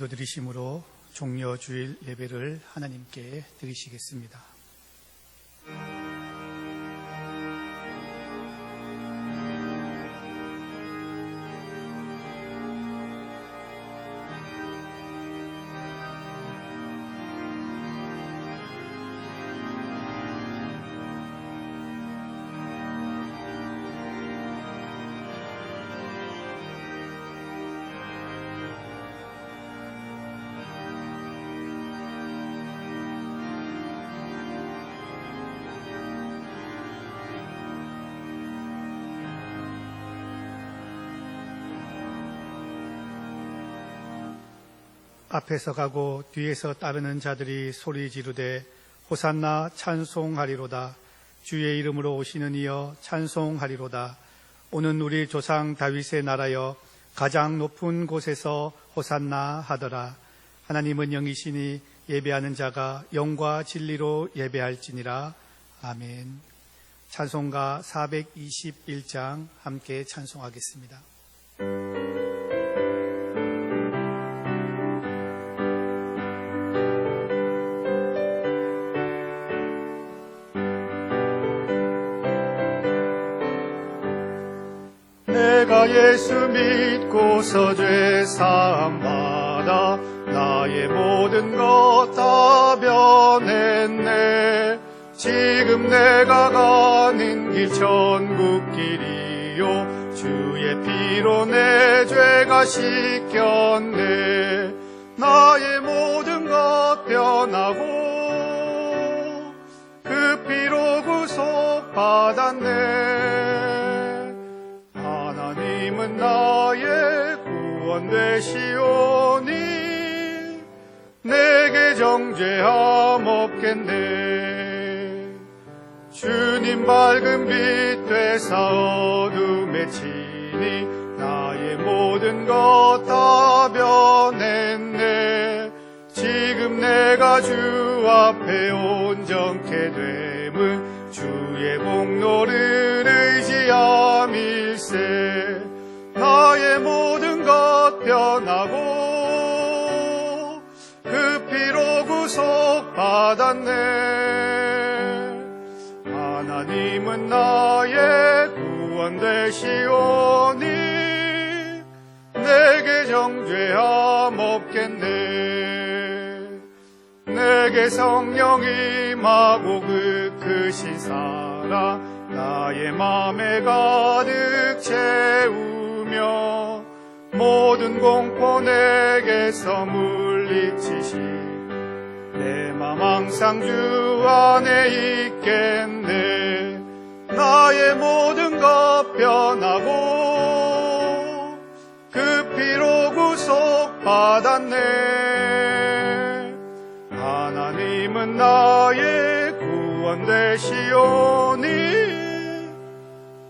기도드리심으로 종려주일 예배를 하나님께 드리시겠습니다. 앞에서 가고 뒤에서 따르는 자들이 소리 지르되 호산나 찬송하리로다. 주의 이름으로 오시는 이여 찬송하리로다. 오는 우리 조상 다윗의 나라여 가장 높은 곳에서 호산나 하더라. 하나님은 영이시니 예배하는 자가 영과 진리로 예배할지니라. 아멘. 찬송가 421장 함께 찬송하겠습니다. 내가 예수 믿고서 죄 사함 받아 나의 모든 것 다 변했네. 지금 내가 가는 길 천국 길이요 주의 피로 내 죄가 씻겼네. 나의 모든 것 변하고 그 피로 구속 받았네. 하나님은 나의 구원 되시오니 내게 정죄함 없겠네. 주님 밝은 빛 되사 어둠에 치니 나의 모든 것 다 변했네. 지금 내가 주 앞에 온전케 됨은 주의 공로를 의지함일세. 나의 모든 것 변하고 그 피로 구속 받았네. 하나님은 나의 구원 되시오니 내게 정죄함 없겠네. 내게 성령 임하고 크신 사랑 나의 맘에 가득 채우며 모든 공포 내게서 물리치시 내 맘 항상 주 안에 있겠네. 나의 모든 것 변하고 그 피로 구속 받았네. 하나님은 나의 구원 되시오니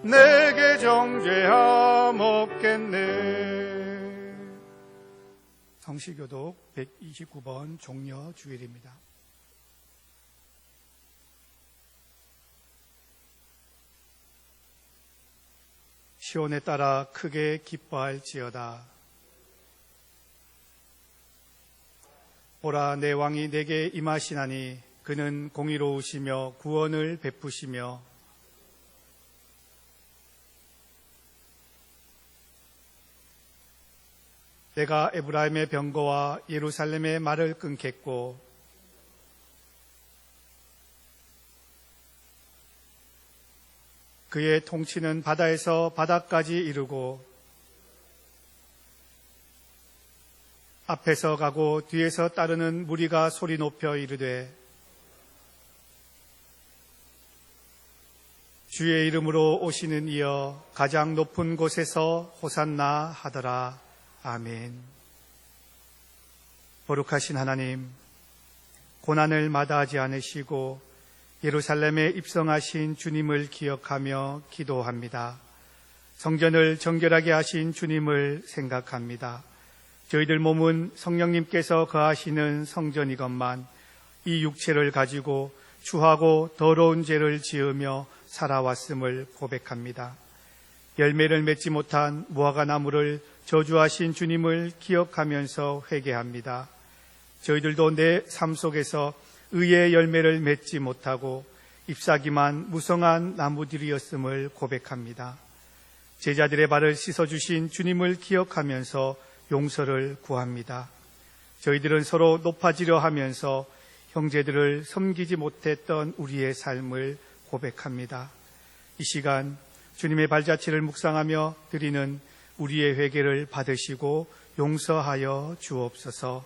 내게 정죄함 없겠네. 성시교독 129번 종려 주일입니다. 시온에 따라 크게 기뻐할지어다. 오라 내 왕이 내게 임하시나니 그는 공의로우시며 구원을 베푸시며 내가 에브라임의 병거와 예루살렘의 말을 끊겠고 그의 통치는 바다에서 바다까지 이르고 앞에서 가고 뒤에서 따르는 무리가 소리 높여 이르되 주의 이름으로 오시는 이여 가장 높은 곳에서 호산나 하더라. 아멘. 거룩하신 하나님, 고난을 마다하지 않으시고 예루살렘에 입성하신 주님을 기억하며 기도합니다. 성전을 정결하게 하신 주님을 생각합니다. 저희들 몸은 성령님께서 거하시는 성전이건만 이 육체를 가지고 추하고 더러운 죄를 지으며 살아왔음을 고백합니다. 열매를 맺지 못한 무화과 나무를 저주하신 주님을 기억하면서 회개합니다. 저희들도 내 삶 속에서 의의 열매를 맺지 못하고 잎사귀만 무성한 나무들이었음을 고백합니다. 제자들의 발을 씻어주신 주님을 기억하면서 용서를 구합니다. 저희들은 서로 높아지려 하면서 형제들을 섬기지 못했던 우리의 삶을 고백합니다. 이 시간 주님의 발자취를 묵상하며 드리는 우리의 회개를 받으시고 용서하여 주옵소서.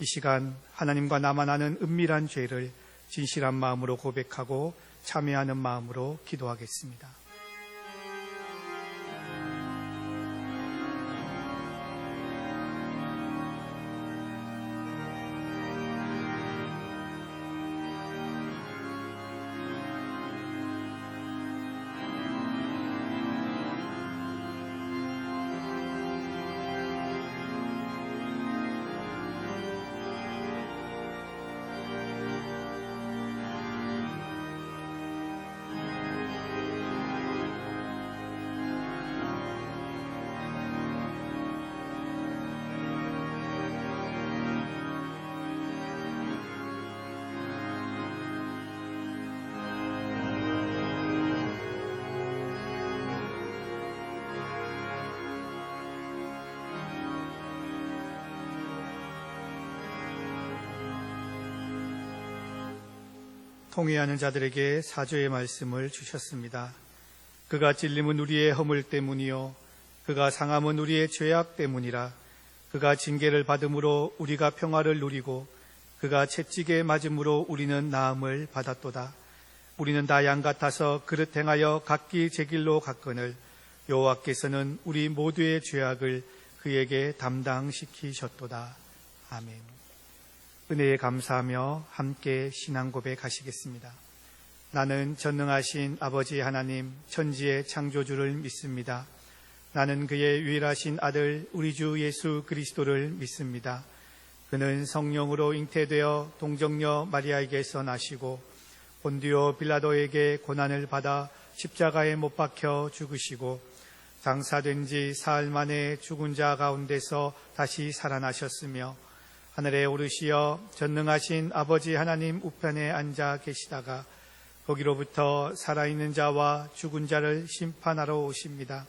이 시간 하나님과 나만 아는 은밀한 죄를 진실한 마음으로 고백하고 참회하는 마음으로 기도하겠습니다. 통회하는 자들에게 사죄의 말씀을 주셨습니다. 그가 찔림은 우리의 허물 때문이요 그가 상함은 우리의 죄악 때문이라. 그가 징계를 받음으로 우리가 평화를 누리고 그가 채찍에 맞음으로 우리는 나음을 받았도다. 우리는 다 양 같아서 그릇 행하여 각기 제 길로 갔거늘 여호와께서는 우리 모두의 죄악을 그에게 담당시키셨도다. 아멘. 은혜에 감사하며 함께 신앙 고백하시겠습니다. 나는 전능하신 아버지 하나님 천지의 창조주를 믿습니다. 나는 그의 유일하신 아들 우리 주 예수 그리스도를 믿습니다. 그는 성령으로 잉태되어 동정녀 마리아에게서 나시고 본디오 빌라도에게 고난을 받아 십자가에 못 박혀 죽으시고 장사된 지 사흘 만에 죽은 자 가운데서 다시 살아나셨으며 하늘에 오르시어 전능하신 아버지 하나님 우편에 앉아 계시다가 거기로부터 살아있는 자와 죽은 자를 심판하러 오십니다.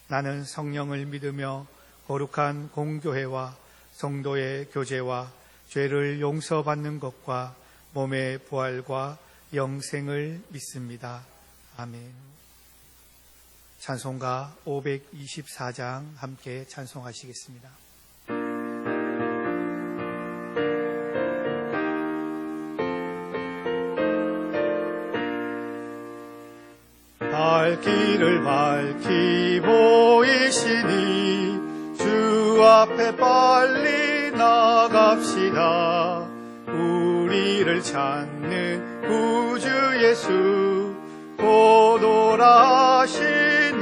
나는 성령을 믿으며 거룩한 공교회와 성도의 교제와 죄를 용서받는 것과 몸의 부활과 영생을 믿습니다. 아멘. 찬송가 524장 함께 찬송하시겠습니다. 갈 길을 밝히 보이시니 주 앞에 빨리 나갑시다. 우리를 찾는 구주 예수 곧 오라 하시네.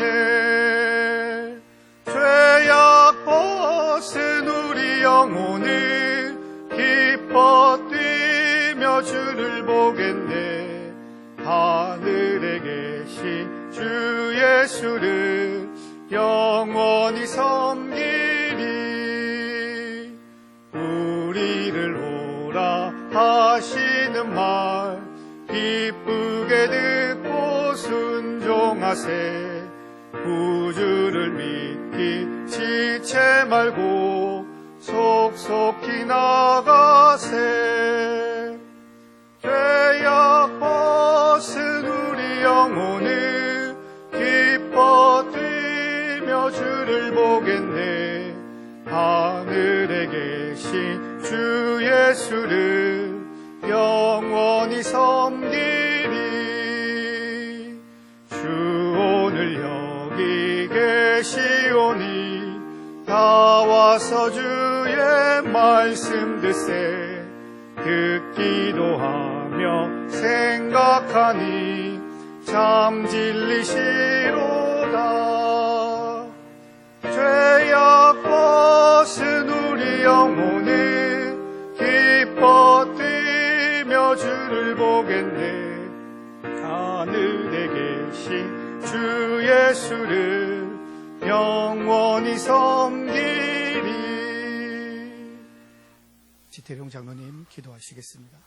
죄악 벗은 우리 영혼을 기뻐 뛰며 주를 보겠네. 하늘에 계신 주 예수를 영원히 섬기리. 우리를 오라 하시는 말 기쁘게 듣고 순종하세. 구주를 믿기 지체 말고 속속히 나가세. 죄악 벗은 우리 영혼을 기뻐 뛰며 주를 보겠네. 하늘에 계신 주 예수를 영원히 섬기리. 주 오늘 여기 계시오니 다 와서 주의 말씀 듣세. 듣기도 하며 생각하니 참 진리시로다. 죄악 벗은 우리 영혼을 기뻐 뛰며 주를 보겠네. 하늘에 계신 주 예수를 영원히 섬기리. 지태룡 장로님 기도하시겠습니다.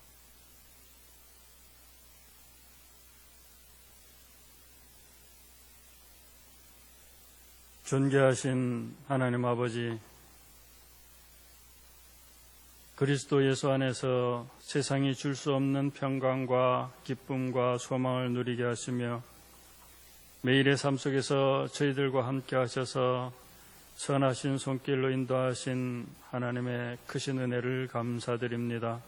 존귀하신 하나님 아버지, 그리스도 예수 안에서 세상이 줄 수 없는 평강과 기쁨과 소망을 누리게 하시며 매일의 삶 속에서 저희들과 함께 하셔서 선하신 손길로 인도하신 하나님의 크신 은혜를 감사드립니다.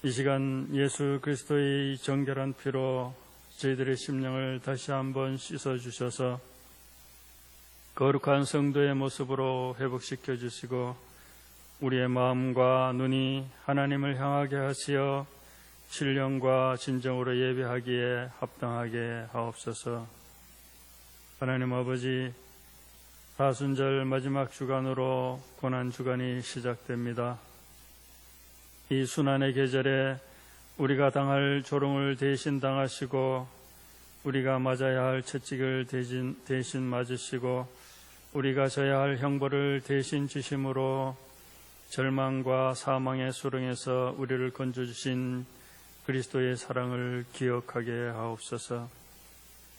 이 시간 예수 그리스도의 정결한 피로 저희들의 심령을 다시 한번 씻어주셔서 거룩한 성도의 모습으로 회복시켜 주시고 우리의 마음과 눈이 하나님을 향하게 하시어 신령과 진정으로 예배하기에 합당하게 하옵소서. 하나님 아버지, 사순절 마지막 주간으로 고난주간이 시작됩니다. 이 순환의 계절에 우리가 당할 조롱을 대신 당하시고 우리가 맞아야 할 채찍을 대신 맞으시고 우리가 져야 할 형벌을 대신 지심으로 절망과 사망의 수렁에서 우리를 건져주신 그리스도의 사랑을 기억하게 하옵소서.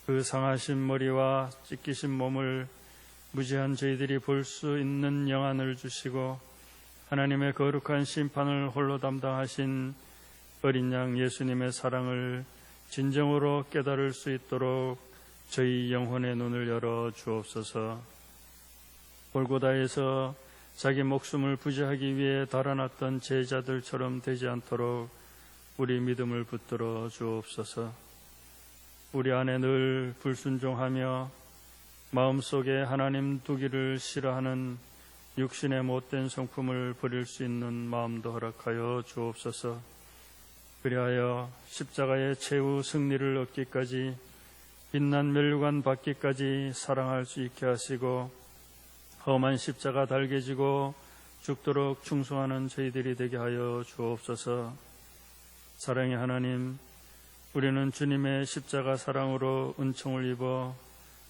그 상하신 머리와 찢기신 몸을 무지한 저희들이 볼 수 있는 영안을 주시고 하나님의 거룩한 심판을 홀로 담당하신 어린 양 예수님의 사랑을 진정으로 깨달을 수 있도록 저희 영혼의 눈을 열어 주옵소서. 골고다에서 자기 목숨을 부지하기 위해 달아났던 제자들처럼 되지 않도록 우리 믿음을 붙들어 주옵소서. 우리 안에 늘 불순종하며 마음속에 하나님 두기를 싫어하는 육신의 못된 성품을 버릴 수 있는 마음도 허락하여 주옵소서. 그리하여 십자가의 최후 승리를 얻기까지 빛난 멸류관 받기까지 사랑할 수 있게 하시고 험한 십자가 달게 지고 죽도록 충성하는 저희들이 되게 하여 주옵소서. 사랑의 하나님, 우리는 주님의 십자가 사랑으로 은총을 입어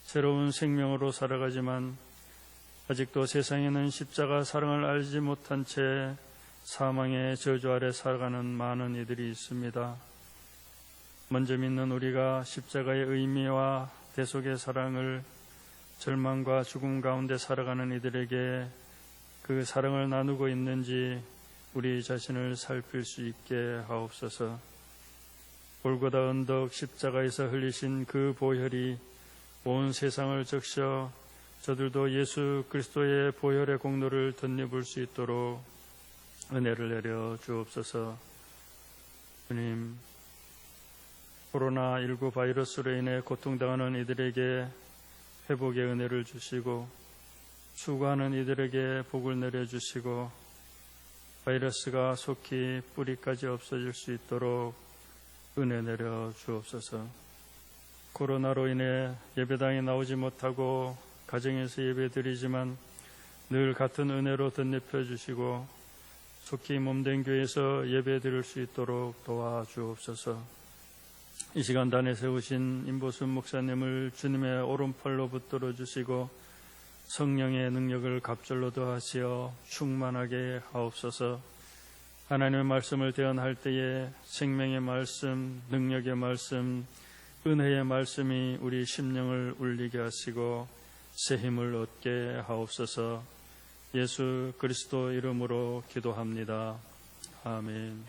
새로운 생명으로 살아가지만 아직도 세상에는 십자가 사랑을 알지 못한 채 사망의 저주 아래 살아가는 많은 이들이 있습니다. 먼저 믿는 우리가 십자가의 의미와 대속의 사랑을 절망과 죽음 가운데 살아가는 이들에게 그 사랑을 나누고 있는지 우리 자신을 살필 수 있게 하옵소서. 골고다 언덕 십자가에서 흘리신 그 보혈이 온 세상을 적셔 저들도 예수 그리스도의 보혈의 공로를 덧입을 수 있도록 은혜를 내려 주옵소서. 주님, 코로나19 바이러스로 인해 고통당하는 이들에게 회복의 은혜를 주시고 수고하는 이들에게 복을 내려주시고 바이러스가 속히 뿌리까지 없어질 수 있도록 은혜 내려 주옵소서. 코로나로 인해 예배당에 나오지 못하고 가정에서 예배드리지만 늘 같은 은혜로 덧입혀 주시고 속히 몸된 교회에서 예배드릴 수 있도록 도와주옵소서. 이 시간 단에 세우신 임보순 목사님을 주님의 오른팔로 붙들어 주시고 성령의 능력을 갑절로 더하시어 충만하게 하옵소서. 하나님의 말씀을 대언할 때에 생명의 말씀, 능력의 말씀, 은혜의 말씀이 우리 심령을 울리게 하시고 새 힘을 얻게 하옵소서. 예수 그리스도 이름으로 기도합니다. 아멘.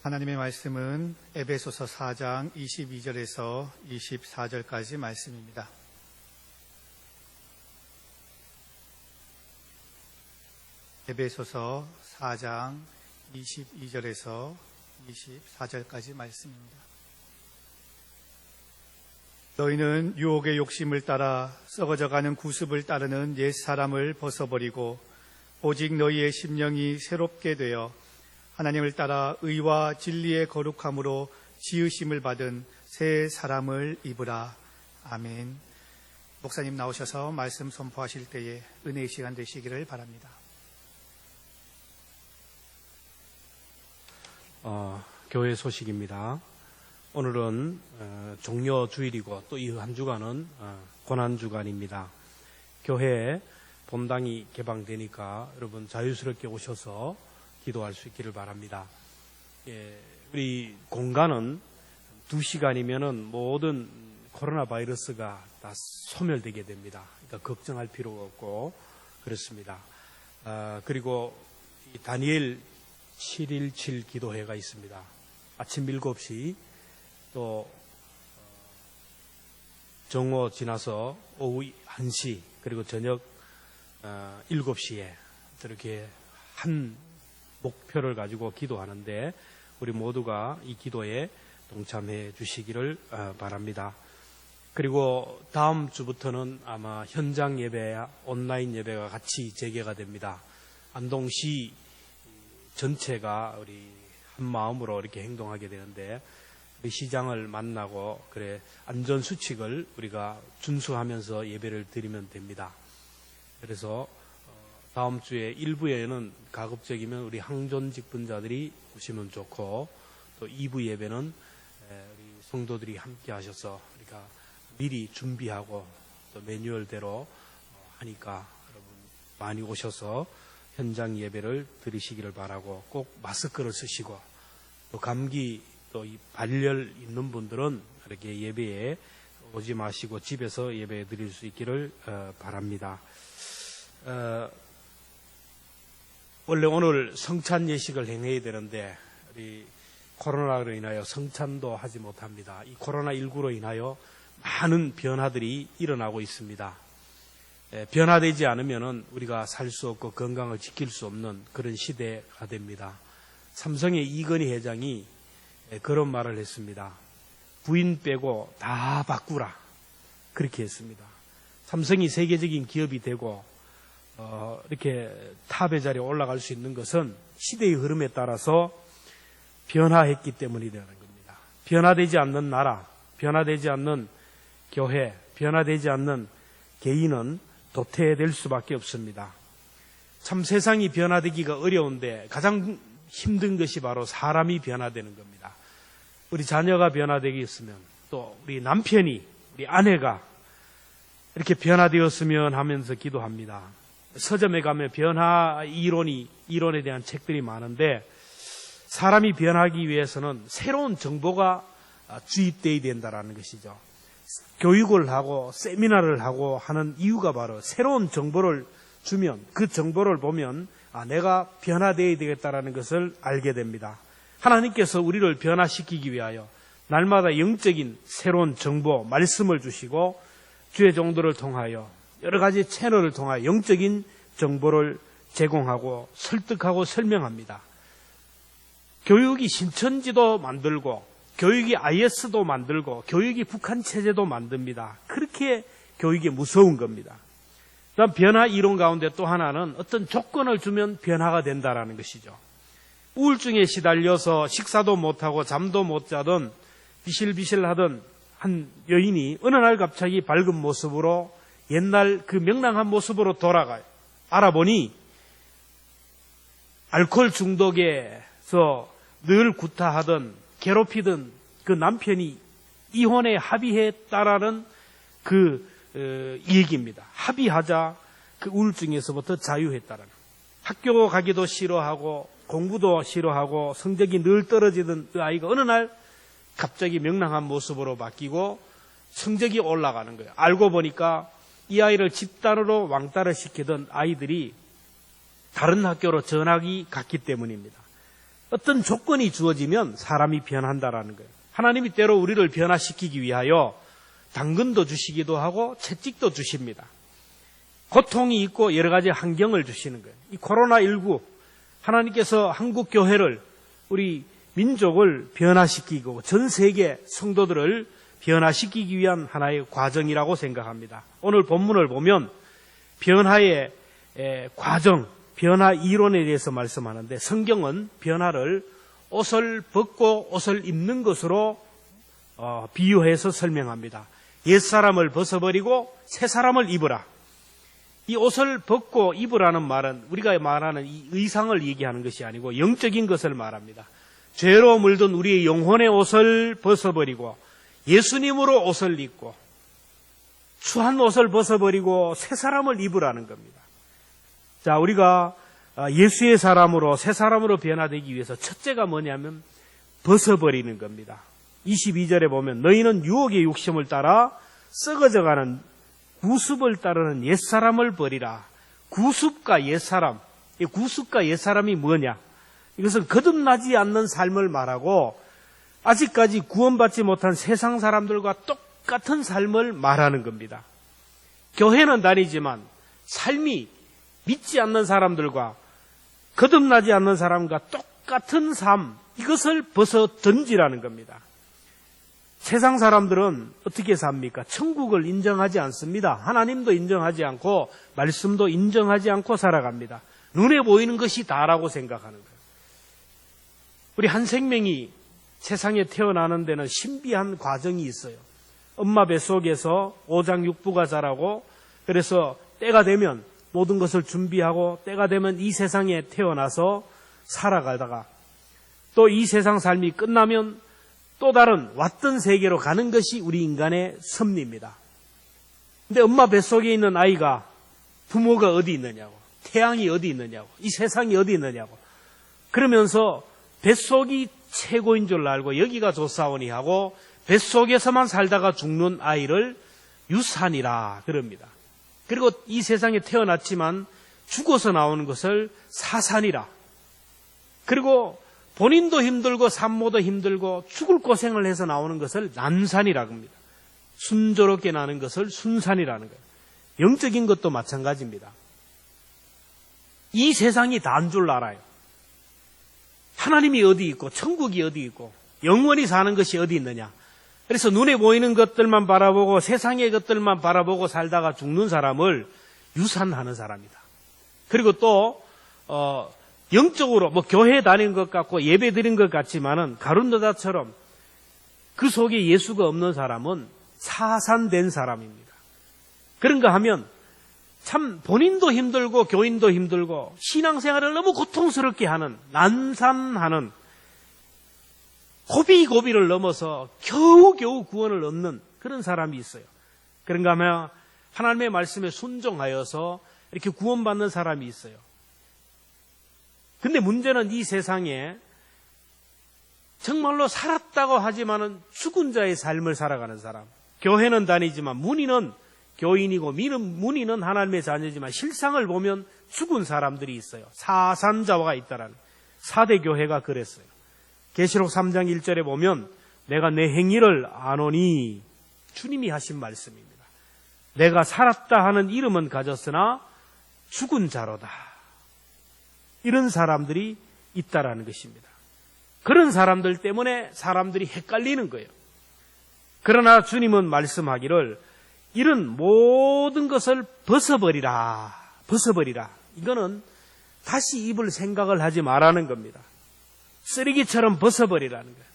하나님의 말씀은 에베소서 4장 22절에서 24절까지 말씀입니다. 에베소서 4장 22절에서 24절까지 말씀입니다. 너희는 유혹의 욕심을 따라 썩어져가는 구습을 따르는 옛사람을 벗어버리고 오직 너희의 심령이 새롭게 되어 하나님을 따라 의와 진리의 거룩함으로 지으심을 받은 새 사람을 입으라. 아멘. 목사님 나오셔서 말씀 선포하실 때에 은혜의 시간 되시기를 바랍니다. 교회 소식입니다. 오늘은 종료 주일이고 또 이 한 주간은 고난 주간입니다. 교회에 본당이 개방되니까 여러분 자유스럽게 오셔서 기도할 수 있기를 바랍니다. 우리 공간은 2시간이면은 모든 코로나 바이러스가 다 소멸되게 됩니다. 그러니까 걱정할 필요가 없고 그렇습니다. 그리고 이 다니엘 7.17 기도회가 있습니다. 아침 7시 또 정오 지나서 오후 1시 그리고 저녁 7시에 이렇게 한 목표를 가지고 기도하는데 우리 모두가 이 기도에 동참해 주시기를 바랍니다. 그리고 다음 주부터는 아마 현장 예배와 온라인 예배가 같이 재개가 됩니다. 안동시 전체가 우리 한 마음으로 이렇게 행동하게 되는데 우리 시장을 만나고 그래 안전 수칙을 우리가 준수하면서 예배를 드리면 됩니다. 그래서 다음 주에 일부에는 가급적이면 우리 항존 직분자들이 오시면 좋고 또 2부 예배는 우리 성도들이 함께 하셔서 우리가 미리 준비하고 또 매뉴얼대로 하니까 여러분 많이 오셔서 현장 예배를 드리시기를 바라고 꼭 마스크를 쓰시고 또 감기 또 이 발열 있는 분들은 이렇게 예배에 오지 마시고 집에서 예배 드릴 수 있기를 바랍니다. 원래 오늘 성찬 예식을 행해야 되는데 우리 코로나로 인하여 성찬도 하지 못합니다. 이 코로나19로 인하여 많은 변화들이 일어나고 있습니다. 변화되지 않으면 우리가 살 수 없고 건강을 지킬 수 없는 그런 시대가 됩니다. 삼성의 이건희 회장이 그런 말을 했습니다. 부인 빼고 다 바꾸라. 그렇게 했습니다. 삼성이 세계적인 기업이 되고 이렇게 탑의 자리에 올라갈 수 있는 것은 시대의 흐름에 따라서 변화했기 때문이라는 겁니다. 변화되지 않는 나라, 변화되지 않는 교회, 변화되지 않는 개인은 도태될 수밖에 없습니다. 참 세상이 변화되기가 어려운데 가장 힘든 것이 바로 사람이 변화되는 겁니다. 우리 자녀가 변화되겠으면 또 우리 남편이, 우리 아내가 이렇게 변화되었으면 하면서 기도합니다. 서점에 가면 변화 이론에 대한 책들이 많은데 사람이 변하기 위해서는 새로운 정보가 주입되어야 된다는 것이죠. 교육을 하고 세미나를 하고 하는 이유가 바로 새로운 정보를 주면 그 정보를 보면 내가 변화되어야 되겠다는 것을 알게 됩니다. 하나님께서 우리를 변화시키기 위하여 날마다 영적인 새로운 정보, 말씀을 주시고 주의 종들을 통하여 여러 가지 채널을 통하여 영적인 정보를 제공하고 설득하고 설명합니다. 교육이 신천지도 만들고 교육이 IS도 만들고 교육이 북한 체제도 만듭니다. 그렇게 교육이 무서운 겁니다. 그다음 변화 이론 가운데 또 하나는 어떤 조건을 주면 변화가 된다라는 것이죠. 우울증에 시달려서 식사도 못하고 잠도 못 자던 비실비실하던 한 여인이 어느 날 갑자기 밝은 모습으로 옛날 그 명랑한 모습으로 돌아가요. 알아보니 알코올 중독에서 늘 구타하던 괴롭히던 그 남편이 이혼에 합의했다라는 이 얘기입니다. 합의하자 그 우울증에서부터 자유했다라는. 학교 가기도 싫어하고 공부도 싫어하고 성적이 늘 떨어지던 그 아이가 어느 날 갑자기 명랑한 모습으로 바뀌고 성적이 올라가는 거예요. 알고 보니까 이 아이를 집단으로 왕따를 시키던 아이들이 다른 학교로 전학이 갔기 때문입니다. 어떤 조건이 주어지면 사람이 변한다라는 거예요. 하나님이 때로 우리를 변화시키기 위하여 당근도 주시기도 하고 채찍도 주십니다. 고통이 있고 여러 가지 환경을 주시는 거예요. 이 코로나19 하나님께서 한국 교회를 우리 민족을 변화시키고 전 세계 성도들을 변화시키기 위한 하나의 과정이라고 생각합니다. 오늘 본문을 보면 변화의 과정, 변화 이론에 대해서 말씀하는데 성경은 변화를 옷을 벗고 옷을 입는 것으로 비유해서 설명합니다. 옛사람을 벗어버리고 새사람을 입으라. 이 옷을 벗고 입으라는 말은 우리가 말하는 이 의상을 얘기하는 것이 아니고 영적인 것을 말합니다. 죄로 물든 우리의 영혼의 옷을 벗어버리고 예수님으로 옷을 입고 추한 옷을 벗어버리고 새 사람을 입으라는 겁니다. 자, 우리가 예수의 사람으로 새 사람으로 변화되기 위해서 첫째가 뭐냐면 벗어버리는 겁니다. 22절에 보면 너희는 유혹의 욕심을 따라 썩어져가는 구습을 따르는 옛사람을 버리라. 구습과 옛사람, 이 구습과 옛사람이 뭐냐? 이것은 거듭나지 않는 삶을 말하고 아직까지 구원받지 못한 세상 사람들과 똑같은 삶을 말하는 겁니다. 교회는 다니지만 삶이 믿지 않는 사람들과 거듭나지 않는 사람과 똑같은 삶, 이것을 벗어 던지라는 겁니다. 세상 사람들은 어떻게 삽니까? 천국을 인정하지 않습니다. 하나님도 인정하지 않고 말씀도 인정하지 않고 살아갑니다. 눈에 보이는 것이 다라고 생각하는 거예요. 우리 한 생명이 세상에 태어나는 데는 신비한 과정이 있어요. 엄마 뱃속에서 오장육부가 자라고 그래서 때가 되면 모든 것을 준비하고 때가 되면 이 세상에 태어나서 살아가다가 또 이 세상 삶이 끝나면 또 다른 왔던 세계로 가는 것이 우리 인간의 섭리입니다. 근데 엄마 뱃속에 있는 아이가 부모가 어디 있느냐고, 태양이 어디 있느냐고, 이 세상이 어디 있느냐고 그러면서 뱃속이 최고인 줄 알고 여기가 좋사오니 하고 뱃속에서만 살다가 죽는 아이를 유산이라 그럽니다. 그리고 이 세상에 태어났지만 죽어서 나오는 것을 사산이라. 그리고 본인도 힘들고 산모도 힘들고 죽을 고생을 해서 나오는 것을 난산이라고 합니다. 순조롭게 나는 것을 순산이라는 거예요. 영적인 것도 마찬가지입니다. 이 세상이 다인 줄 알아요. 하나님이 어디 있고 천국이 어디 있고 영원히 사는 것이 어디 있느냐. 그래서 눈에 보이는 것들만 바라보고 세상의 것들만 바라보고 살다가 죽는 사람을 유산하는 사람이다. 그리고 또 영적으로 교회 다니는 것 같고 예배 드린 것 같지만은 가룟노다처럼 그 속에 예수가 없는 사람은 사산된 사람입니다. 그런가 하면 참 본인도 힘들고 교인도 힘들고 신앙생활을 너무 고통스럽게 하는 난산하는 고비고비를 넘어서 겨우겨우 구원을 얻는 그런 사람이 있어요. 그런가 하면 하나님의 말씀에 순종하여서 이렇게 구원받는 사람이 있어요. 근데 문제는 이 세상에 정말로 살았다고 하지만은 죽은 자의 삶을 살아가는 사람. 교회는 다니지만 문의는 교인이고 문의는 하나님의 자녀지만 실상을 보면 죽은 사람들이 있어요. 사산자화가 있다라는. 4대 교회가 그랬어요. 계시록 3장 1절에 보면 내가 내 행위를 아노니 주님이 하신 말씀입니다. 내가 살았다 하는 이름은 가졌으나 죽은 자로다. 이런 사람들이 있다라는 것입니다. 그런 사람들 때문에 사람들이 헷갈리는 거예요. 그러나 주님은 말씀하기를 이런 모든 것을 벗어버리라. 벗어버리라. 이거는 다시 입을 생각을 하지 말라는 겁니다. 쓰레기처럼 벗어버리라는 거예요.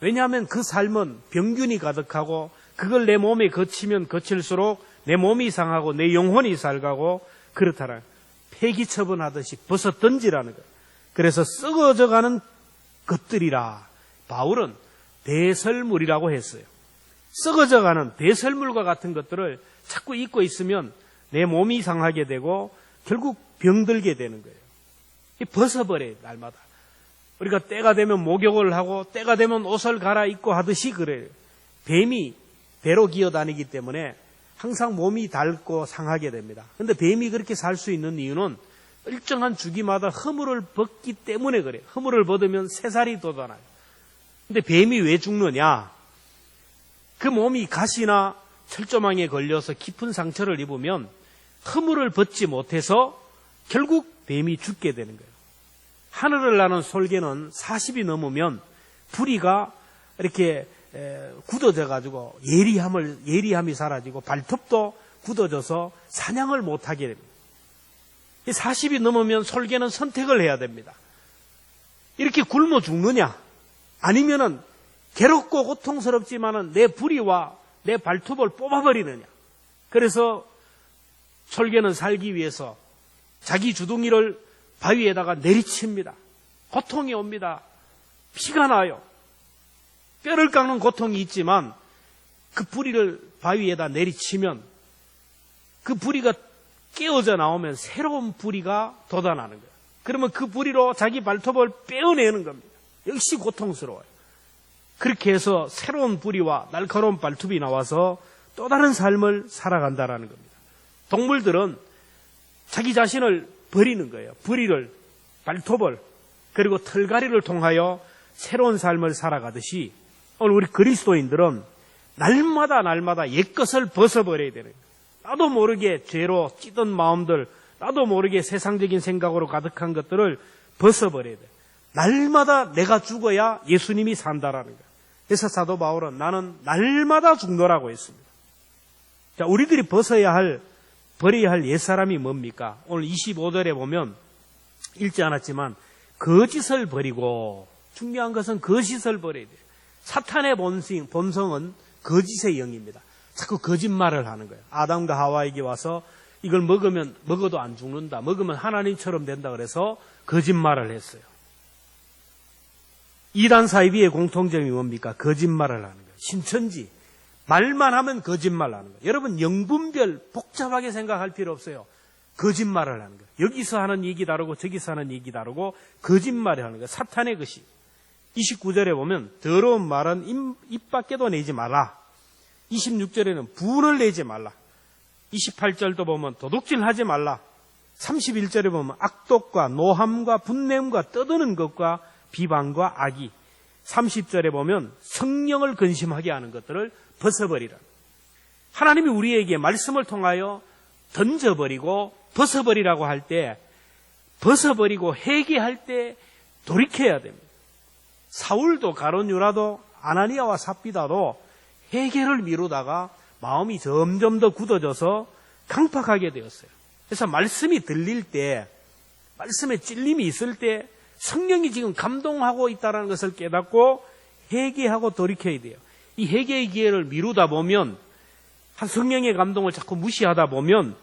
왜냐하면 그 삶은 병균이 가득하고 그걸 내 몸에 거치면 거칠수록 내 몸이 상하고 내 영혼이 살가고 그렇다라. 폐기 처분하듯이 벗어 던지라는 거예요. 그래서 썩어져가는 것들이라 바울은 배설물이라고 했어요. 썩어져가는 배설물과 같은 것들을 자꾸 입고 있으면 내 몸이 상하게 되고 결국 병들게 되는 거예요. 벗어버려요. 날마다. 우리가 때가 되면 목욕을 하고 때가 되면 옷을 갈아입고 하듯이 그래요. 뱀이 배로 기어다니기 때문에 항상 몸이 닳고 상하게 됩니다. 그런데 뱀이 그렇게 살 수 있는 이유는 일정한 주기마다 허물을 벗기 때문에 그래요. 허물을 벗으면 새살이 돋아나요. 근데 뱀이 왜 죽느냐? 그 몸이 가시나 철조망에 걸려서 깊은 상처를 입으면 허물을 벗지 못해서 결국 뱀이 죽게 되는 거예요. 하늘을 나는 솔개는 40이 넘으면 부리가 이렇게 굳어져 가지고 예리함이 사라지고 발톱도 굳어져서 사냥을 못하게 됩니다. 40이 넘으면 솔개는 선택을 해야 됩니다. 이렇게 굶어 죽느냐, 아니면은 괴롭고 고통스럽지만은 내 부리와 내 발톱을 뽑아버리느냐. 그래서 솔개는 살기 위해서 자기 주둥이를 바위에다가 내리칩니다. 고통이 옵니다. 피가 나요. 뼈를 깎는 고통이 있지만 그 부리를 바위에다 내리치면 그 부리가 깨어져 나오면 새로운 부리가 돋아나는 거예요. 그러면 그 부리로 자기 발톱을 빼어내는 겁니다. 역시 고통스러워요. 그렇게 해서 새로운 부리와 날카로운 발톱이 나와서 또 다른 삶을 살아간다라는 겁니다. 동물들은 자기 자신을 버리는 거예요. 부리를, 발톱을, 그리고 털갈이를 통하여 새로운 삶을 살아가듯이 오늘 우리 그리스도인들은 날마다 옛것을 벗어버려야 되는 거예요. 나도 모르게 죄로 찌든 마음들, 나도 모르게 세상적인 생각으로 가득한 것들을 벗어버려야 돼요. 날마다 내가 죽어야 예수님이 산다라는 거예요. 그래서 사도 바울은 나는 날마다 죽노라고 했습니다. 자, 우리들이 버려야 할 옛사람이 뭡니까? 오늘 25절에 보면 읽지 않았지만 거짓을 버리고, 중요한 것은 거짓을 버려야 돼요. 사탄의 본성은 거짓의 영입니다. 자꾸 거짓말을 하는 거예요. 아담과 하와에게 와서 이걸 먹어도 안 죽는다, 먹으면 하나님처럼 된다 그래서 거짓말을 했어요. 이단 사이비의 공통점이 뭡니까? 거짓말을 하는 거예요. 신천지, 말만 하면 거짓말 하는 거예요. 여러분, 영분별 복잡하게 생각할 필요 없어요. 거짓말을 하는 거예요. 여기서 하는 얘기 다르고 저기서 하는 얘기 다르고 거짓말을 하는 거예요. 사탄의 것이. 29절에 보면 더러운 말은 입 밖에도 내지 말라. 26절에는 분을 내지 말라. 28절도 보면 도둑질하지 말라. 31절에 보면 악독과 노함과 분냄과 떠드는 것과 비방과 악의. 30절에 보면 성령을 근심하게 하는 것들을 벗어버리라. 하나님이 우리에게 말씀을 통하여 던져버리고 벗어버리라고 할 때, 벗어버리고 회개할 때 돌이켜야 됩니다. 사울도 가룟 유다도 아나니아와 삽비다도 회개를 미루다가 마음이 점점 더 굳어져서 강팍하게 되었어요. 그래서 말씀이 들릴 때, 말씀에 찔림이 있을 때 성령이 지금 감동하고 있다는 것을 깨닫고 회개하고 돌이켜야 돼요. 이 회개의 기회를 미루다 보면, 한 성령의 감동을 자꾸 무시하다 보면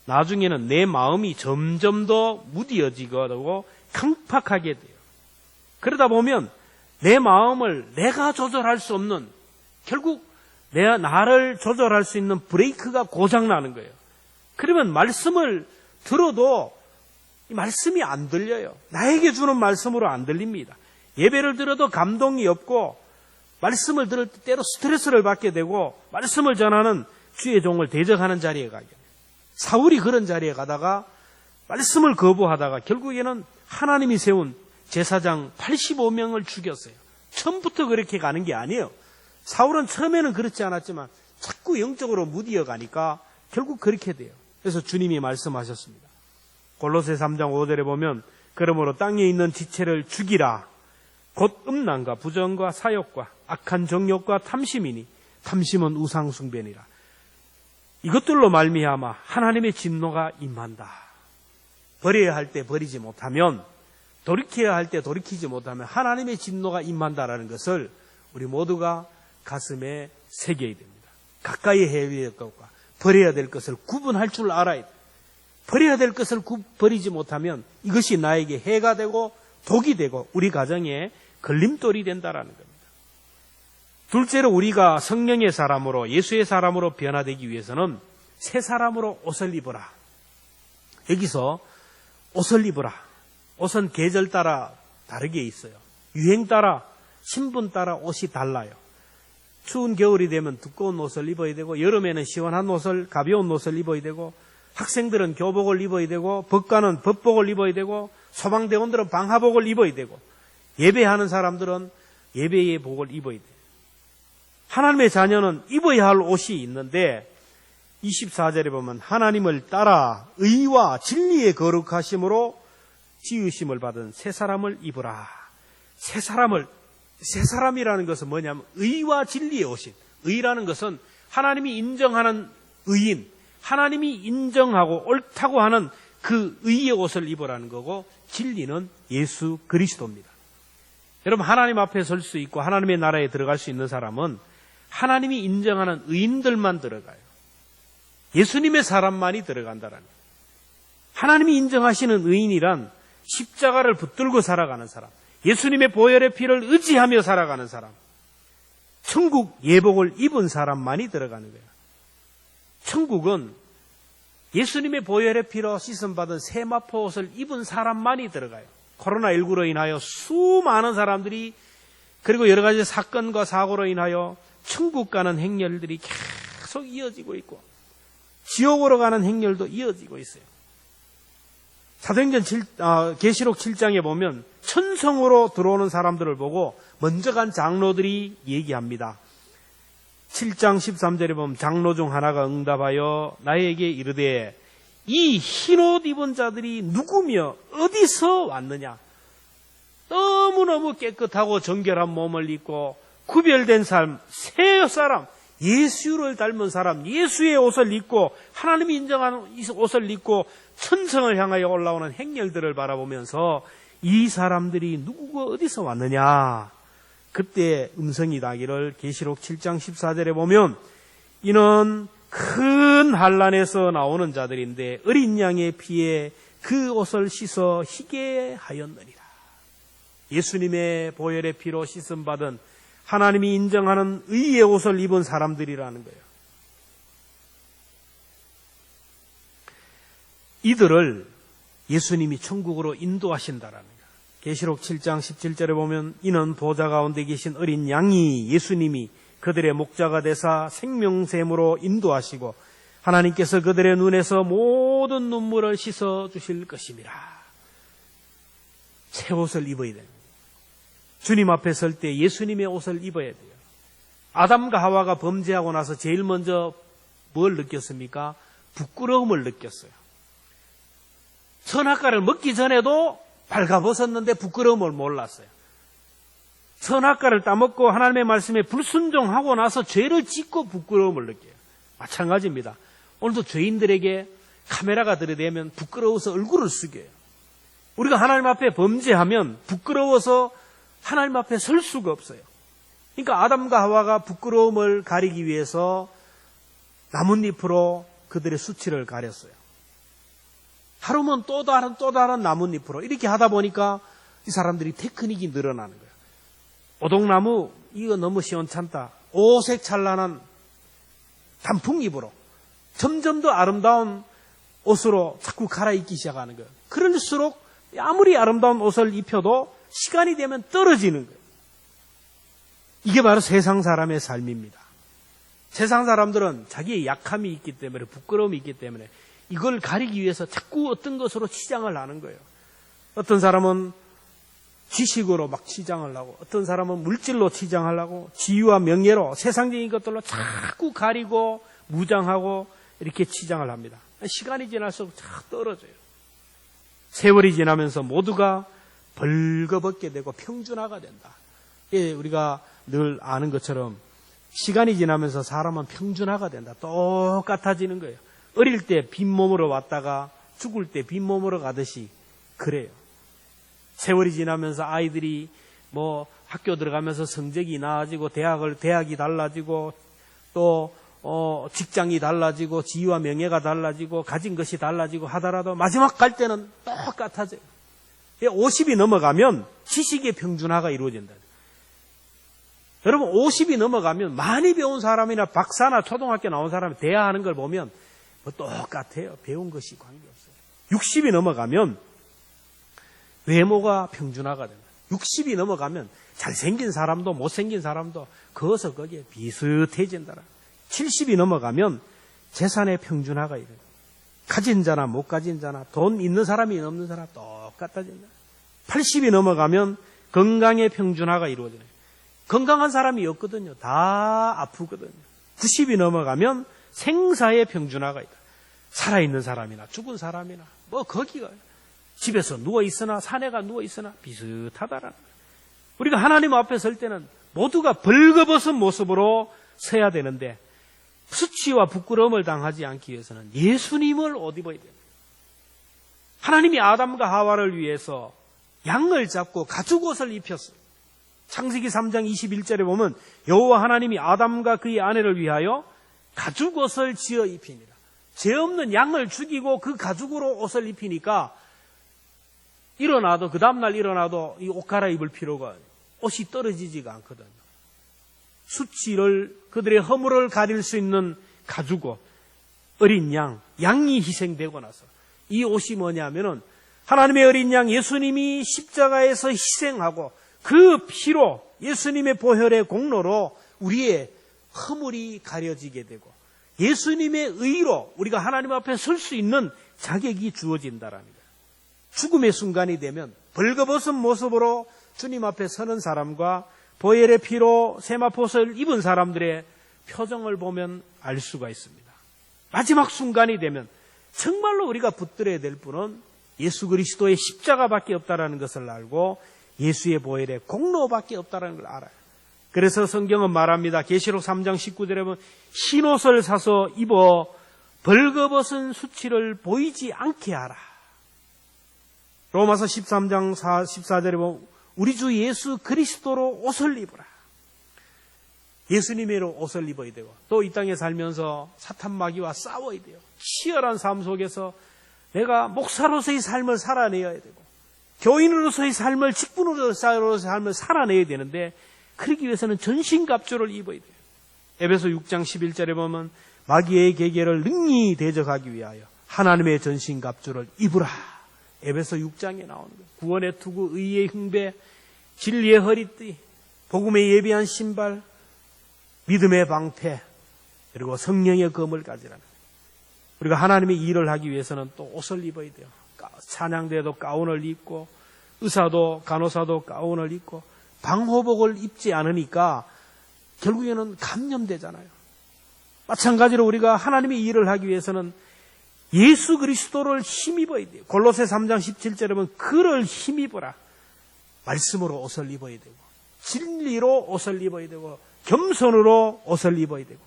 나중에는 내 마음이 점점 더 무뎌지고 강팍하게 돼요. 그러다 보면 내 마음을 내가 조절할 수 없는, 결국 나를 조절할 수 있는 브레이크가 고장나는 거예요. 그러면 말씀을 들어도 이 말씀이 안 들려요. 나에게 주는 말씀으로 안 들립니다. 예배를 들어도 감동이 없고, 말씀을 들을 때 때로 스트레스를 받게 되고, 말씀을 전하는 주의 종을 대적하는 자리에 가게 돼요. 사울이 그런 자리에 가다가 말씀을 거부하다가 결국에는 하나님이 세운 제사장 85명을 죽였어요. 처음부터 그렇게 가는 게 아니에요. 사울은 처음에는 그렇지 않았지만 자꾸 영적으로 무디어 가니까 결국 그렇게 돼요. 그래서 주님이 말씀하셨습니다. 골로새 3장 5절에 보면 그러므로 땅에 있는 지체를 죽이라. 곧 음란과 부정과 사욕과 악한 정욕과 탐심이니 탐심은 우상숭배니라. 이것들로 말미암아 하나님의 진노가 임한다. 버려야 할 때 버리지 못하면, 돌이켜야 할 때 돌이키지 못하면 하나님의 진노가 임한다라는 것을 우리 모두가 가슴에 새겨야 됩니다. 가까이 해야 될 것과 버려야 될 것을 구분할 줄 알아야 돼요. 버려야 될 것을 버리지 못하면 이것이 나에게 해가 되고 독이 되고 우리 가정에 걸림돌이 된다라는 겁니다. 둘째로 우리가 성령의 사람으로, 예수의 사람으로 변화되기 위해서는 새 사람으로 옷을 입어라. 여기서 옷을 입어라. 옷은 계절 따라 다르게 있어요. 유행 따라, 신분 따라 옷이 달라요. 추운 겨울이 되면 두꺼운 옷을 입어야 되고, 여름에는 시원한 옷을, 가벼운 옷을 입어야 되고, 학생들은 교복을 입어야 되고, 법관은 법복을 입어야 되고, 소방대원들은 방화복을 입어야 되고, 예배하는 사람들은 예배의 복을 입어야 돼요. 하나님의 자녀는 입어야 할 옷이 있는데 24절에 보면 하나님을 따라 의와 진리의 거룩하심으로 지으심을 받은 새 사람을 입으라. 새 사람을, 세 사람이라는 것은 뭐냐면 의와 진리에 오신, 의라는 것은 하나님이 인정하는 의인, 하나님이 인정하고 옳다고 하는 그 의의 옷을 입으라는 거고, 진리는 예수 그리스도입니다. 여러분, 하나님 앞에 설 수 있고 하나님의 나라에 들어갈 수 있는 사람은 하나님이 인정하는 의인들만 들어가요. 예수님의 사람만이 들어간다라는 거예요. 하나님이 인정하시는 의인이란 십자가를 붙들고 살아가는 사람, 예수님의 보혈의 피를 의지하며 살아가는 사람, 천국 예복을 입은 사람만이 들어가는 거예요. 천국은 예수님의 보혈의 피로 씻음받은 세마포 옷을 입은 사람만이 들어가요. 코로나19로 인하여 수많은 사람들이, 그리고 여러 가지 사건과 사고로 인하여 천국 가는 행렬들이 계속 이어지고 있고 지옥으로 가는 행렬도 이어지고 있어요. 사도행전 계시록 7장에 보면 천성으로 들어오는 사람들을 보고 먼저 간 장로들이 얘기합니다. 7장 13절에 보면 장로 중 하나가 응답하여 나에게 이르되 이 흰옷 입은 자들이 누구며 어디서 왔느냐. 너무너무 깨끗하고 정결한 몸을 입고 구별된 사람, 새 사람, 예수를 닮은 사람, 예수의 옷을 입고 하나님이 인정하는 옷을 입고 천성을 향하여 올라오는 행렬들을 바라보면서 이 사람들이 누구가 어디서 왔느냐. 그때 음성이 나기를 계시록 7장 14절에 보면 이는 큰 환난에서 나오는 자들인데 어린 양의 피에 그 옷을 씻어 희게 하였느니라. 예수님의 보혈의 피로 씻음받은 하나님이 인정하는 의의 옷을 입은 사람들이라는 거예요. 이들을 예수님이 천국으로 인도하신다라는 거예요. 계시록 7장 17절에 보면 이는 보좌 가운데 계신 어린 양이 예수님이 그들의 목자가 되사 생명샘으로 인도하시고 하나님께서 그들의 눈에서 모든 눈물을 씻어 주실 것입니다. 새 옷을 입어야 돼요. 주님 앞에 설 때 예수님의 옷을 입어야 돼요. 아담과 하와가 범죄하고 나서 제일 먼저 뭘 느꼈습니까? 부끄러움을 느꼈어요. 선악과를 먹기 전에도 발가벗었는데 부끄러움을 몰랐어요. 선악과를 따먹고 하나님의 말씀에 불순종하고 나서 죄를 짓고 부끄러움을 느껴요. 마찬가지입니다. 오늘도 죄인들에게 카메라가 들이대면 부끄러워서 얼굴을 숙여요. 우리가 하나님 앞에 범죄하면 부끄러워서 하나님 앞에 설 수가 없어요. 그러니까 아담과 하와가 부끄러움을 가리기 위해서 나뭇잎으로 그들의 수치를 가렸어요. 하루면 또 다른 나뭇잎으로 이렇게 하다 보니까 이 사람들이 테크닉이 늘어나는 거예요. 오동나무 이거 너무 시원찮다. 오색 찬란한 단풍잎으로 점점 더 아름다운 옷으로 자꾸 갈아입기 시작하는 거예요. 그럴수록 아무리 아름다운 옷을 입혀도 시간이 되면 떨어지는 거예요. 이게 바로 세상 사람의 삶입니다. 세상 사람들은 자기의 약함이 있기 때문에, 부끄러움이 있기 때문에 이걸 가리기 위해서 자꾸 어떤 것으로 치장을 하는 거예요. 어떤 사람은 지식으로 막 치장을 하고, 어떤 사람은 물질로 치장하려고, 지위와 명예로 세상적인 것들로 자꾸 가리고 무장하고 이렇게 치장을 합니다. 시간이 지날수록 자꾸 떨어져요. 세월이 지나면서 모두가 벌거벗게 되고 평준화가 된다. 예, 우리가 늘 아는 것처럼 시간이 지나면서 사람은 평준화가 된다. 똑같아지는 거예요. 어릴 때 빈몸으로 왔다가 죽을 때 빈몸으로 가듯이 그래요. 세월이 지나면서 아이들이 뭐 학교 들어가면서 성적이 나아지고 대학이 달라지고 또 직장이 달라지고 지위와 명예가 달라지고 가진 것이 달라지고 하더라도 마지막 갈 때는 똑같아져요. 50이 넘어가면 지식의 평준화가 이루어진다. 여러분 50이 넘어가면 많이 배운 사람이나 박사나 초등학교 나온 사람이 대화하는 걸 보면 뭐 똑같아요. 배운 것이 관계없어요. 60이 넘어가면 외모가 평준화가 된다. 60이 넘어가면 잘생긴 사람도 못생긴 사람도 거기서 거기에 비슷해진다. 70이 넘어가면 재산의 평준화가 이래요. 가진 자나 못 가진 자나 돈 있는 사람이 없는 사람 똑같아진다. 80이 넘어가면 건강의 평준화가 이루어져요. 건강한 사람이 없거든요. 다 아프거든요. 90이 넘어가면 생사의 평준화가 있다. 살아있는 사람이나 죽은 사람이나 뭐 거기가 집에서 누워있으나 사내가 누워있으나 비슷하다라는 거예요. 우리가 하나님 앞에 설 때는 모두가 벌거벗은 모습으로 서야 되는데 수치와 부끄러움을 당하지 않기 위해서는 예수님을 옷 입어야 됩니다. 하나님이 아담과 하와를 위해서 양을 잡고 가죽옷을 입혔어요. 창세기 3장 21절에 보면 여호와 하나님이 아담과 그의 아내를 위하여 가죽옷을 지어 입히니라. 죄 없는 양을 죽이고 그 가죽으로 옷을 입히니까 일어나도 그 다음날 일어나도 이 옷 갈아입을 필요가 옷이 떨어지지가 않거든요. 수치를 그들의 허물을 가릴 수 있는 가죽옷, 어린 양이 희생되고 나서 이 옷이 뭐냐면은 하나님의 어린 양 예수님이 십자가에서 희생하고 그 피로 예수님의 보혈의 공로로 우리의 허물이 가려지게 되고 예수님의 의로 우리가 하나님 앞에 설 수 있는 자격이 주어진다라는 거예요. 죽음의 순간이 되면 벌거벗은 모습으로 주님 앞에 서는 사람과 보혈의 피로 세마포를 입은 사람들의 표정을 보면 알 수가 있습니다. 마지막 순간이 되면 정말로 우리가 붙들어야 될 분은 예수 그리스도의 십자가밖에 없다라는 것을 알고 예수의 보혈의 공로밖에 없다라는 걸 알아요. 그래서 성경은 말합니다. 계시록 3장 19절에 보면 흰옷을 사서 입어 벌거벗은 수치를 보이지 않게 하라. 로마서 13장 14절에 보면 우리 주 예수 그리스도로 옷을 입으라. 예수님의로 옷을 입어야 되고 또 이 땅에 살면서 사탄 마귀와 싸워야 돼요. 치열한 삶 속에서 내가 목사로서의 삶을 살아내야 되고 교인으로서의 삶을 직분으로서의 삶을 살아내야 되는데 그러기 위해서는 전신갑주를 입어야 돼요. 에베소 6장 11절에 보면 마귀의 계계를 능히 대적하기 위하여 하나님의 전신갑주를 입으라. 에베소 6장에 나오는 거예요. 구원의 투구, 의의 흉배, 진리의 허리띠, 복음의 예비한 신발, 믿음의 방패, 그리고 성령의 검을 가지라는 거예요. 우리가 하나님의 일을 하기 위해서는 또 옷을 입어야 돼요. 찬양대도 가운을 입고 의사도 간호사도 가운을 입고 방호복을 입지 않으니까 결국에는 감염되잖아요. 마찬가지로 우리가 하나님의 일을 하기 위해서는 예수 그리스도를 힘입어야 돼요. 골로새 3장 17절에 보면 그를 힘입어라. 말씀으로 옷을 입어야 되고 진리로 옷을 입어야 되고 겸손으로 옷을 입어야 되고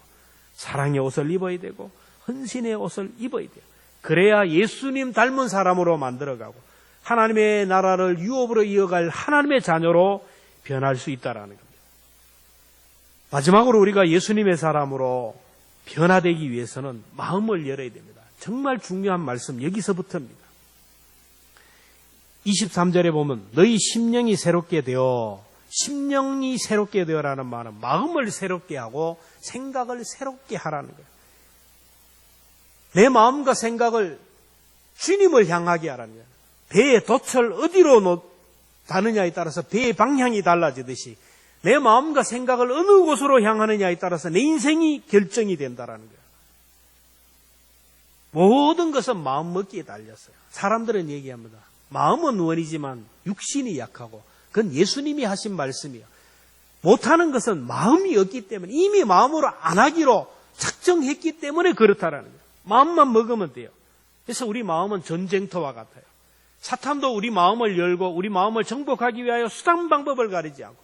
사랑의 옷을 입어야 되고 헌신의 옷을 입어야 돼요. 그래야 예수님 닮은 사람으로 만들어가고 하나님의 나라를 유업으로 이어갈 하나님의 자녀로 변할 수 있다라는 겁니다. 마지막으로 우리가 예수님의 사람으로 변화되기 위해서는 마음을 열어야 됩니다. 정말 중요한 말씀 여기서부터입니다. 23절에 보면 너희 심령이 새롭게 되어 심령이 새롭게 되어라는 말은 마음을 새롭게 하고 생각을 새롭게 하라는 거예요. 내 마음과 생각을 주님을 향하게 하라는 거예요. 배의 돛을 어디로 다느냐에 따라서 배의 방향이 달라지듯이 내 마음과 생각을 어느 곳으로 향하느냐에 따라서 내 인생이 결정이 된다는 거예요. 모든 것은 마음 먹기에 달렸어요. 사람들은 얘기합니다. 마음은 원이지만 육신이 약하고 그건 예수님이 하신 말씀이에요. 못하는 것은 마음이 없기 때문에 이미 마음으로 안 하기로 작정했기 때문에 그렇다라는 거예요. 마음만 먹으면 돼요. 그래서 우리 마음은 전쟁터와 같아요. 사탄도 우리 마음을 열고 우리 마음을 정복하기 위하여 수단 방법을 가리지 않고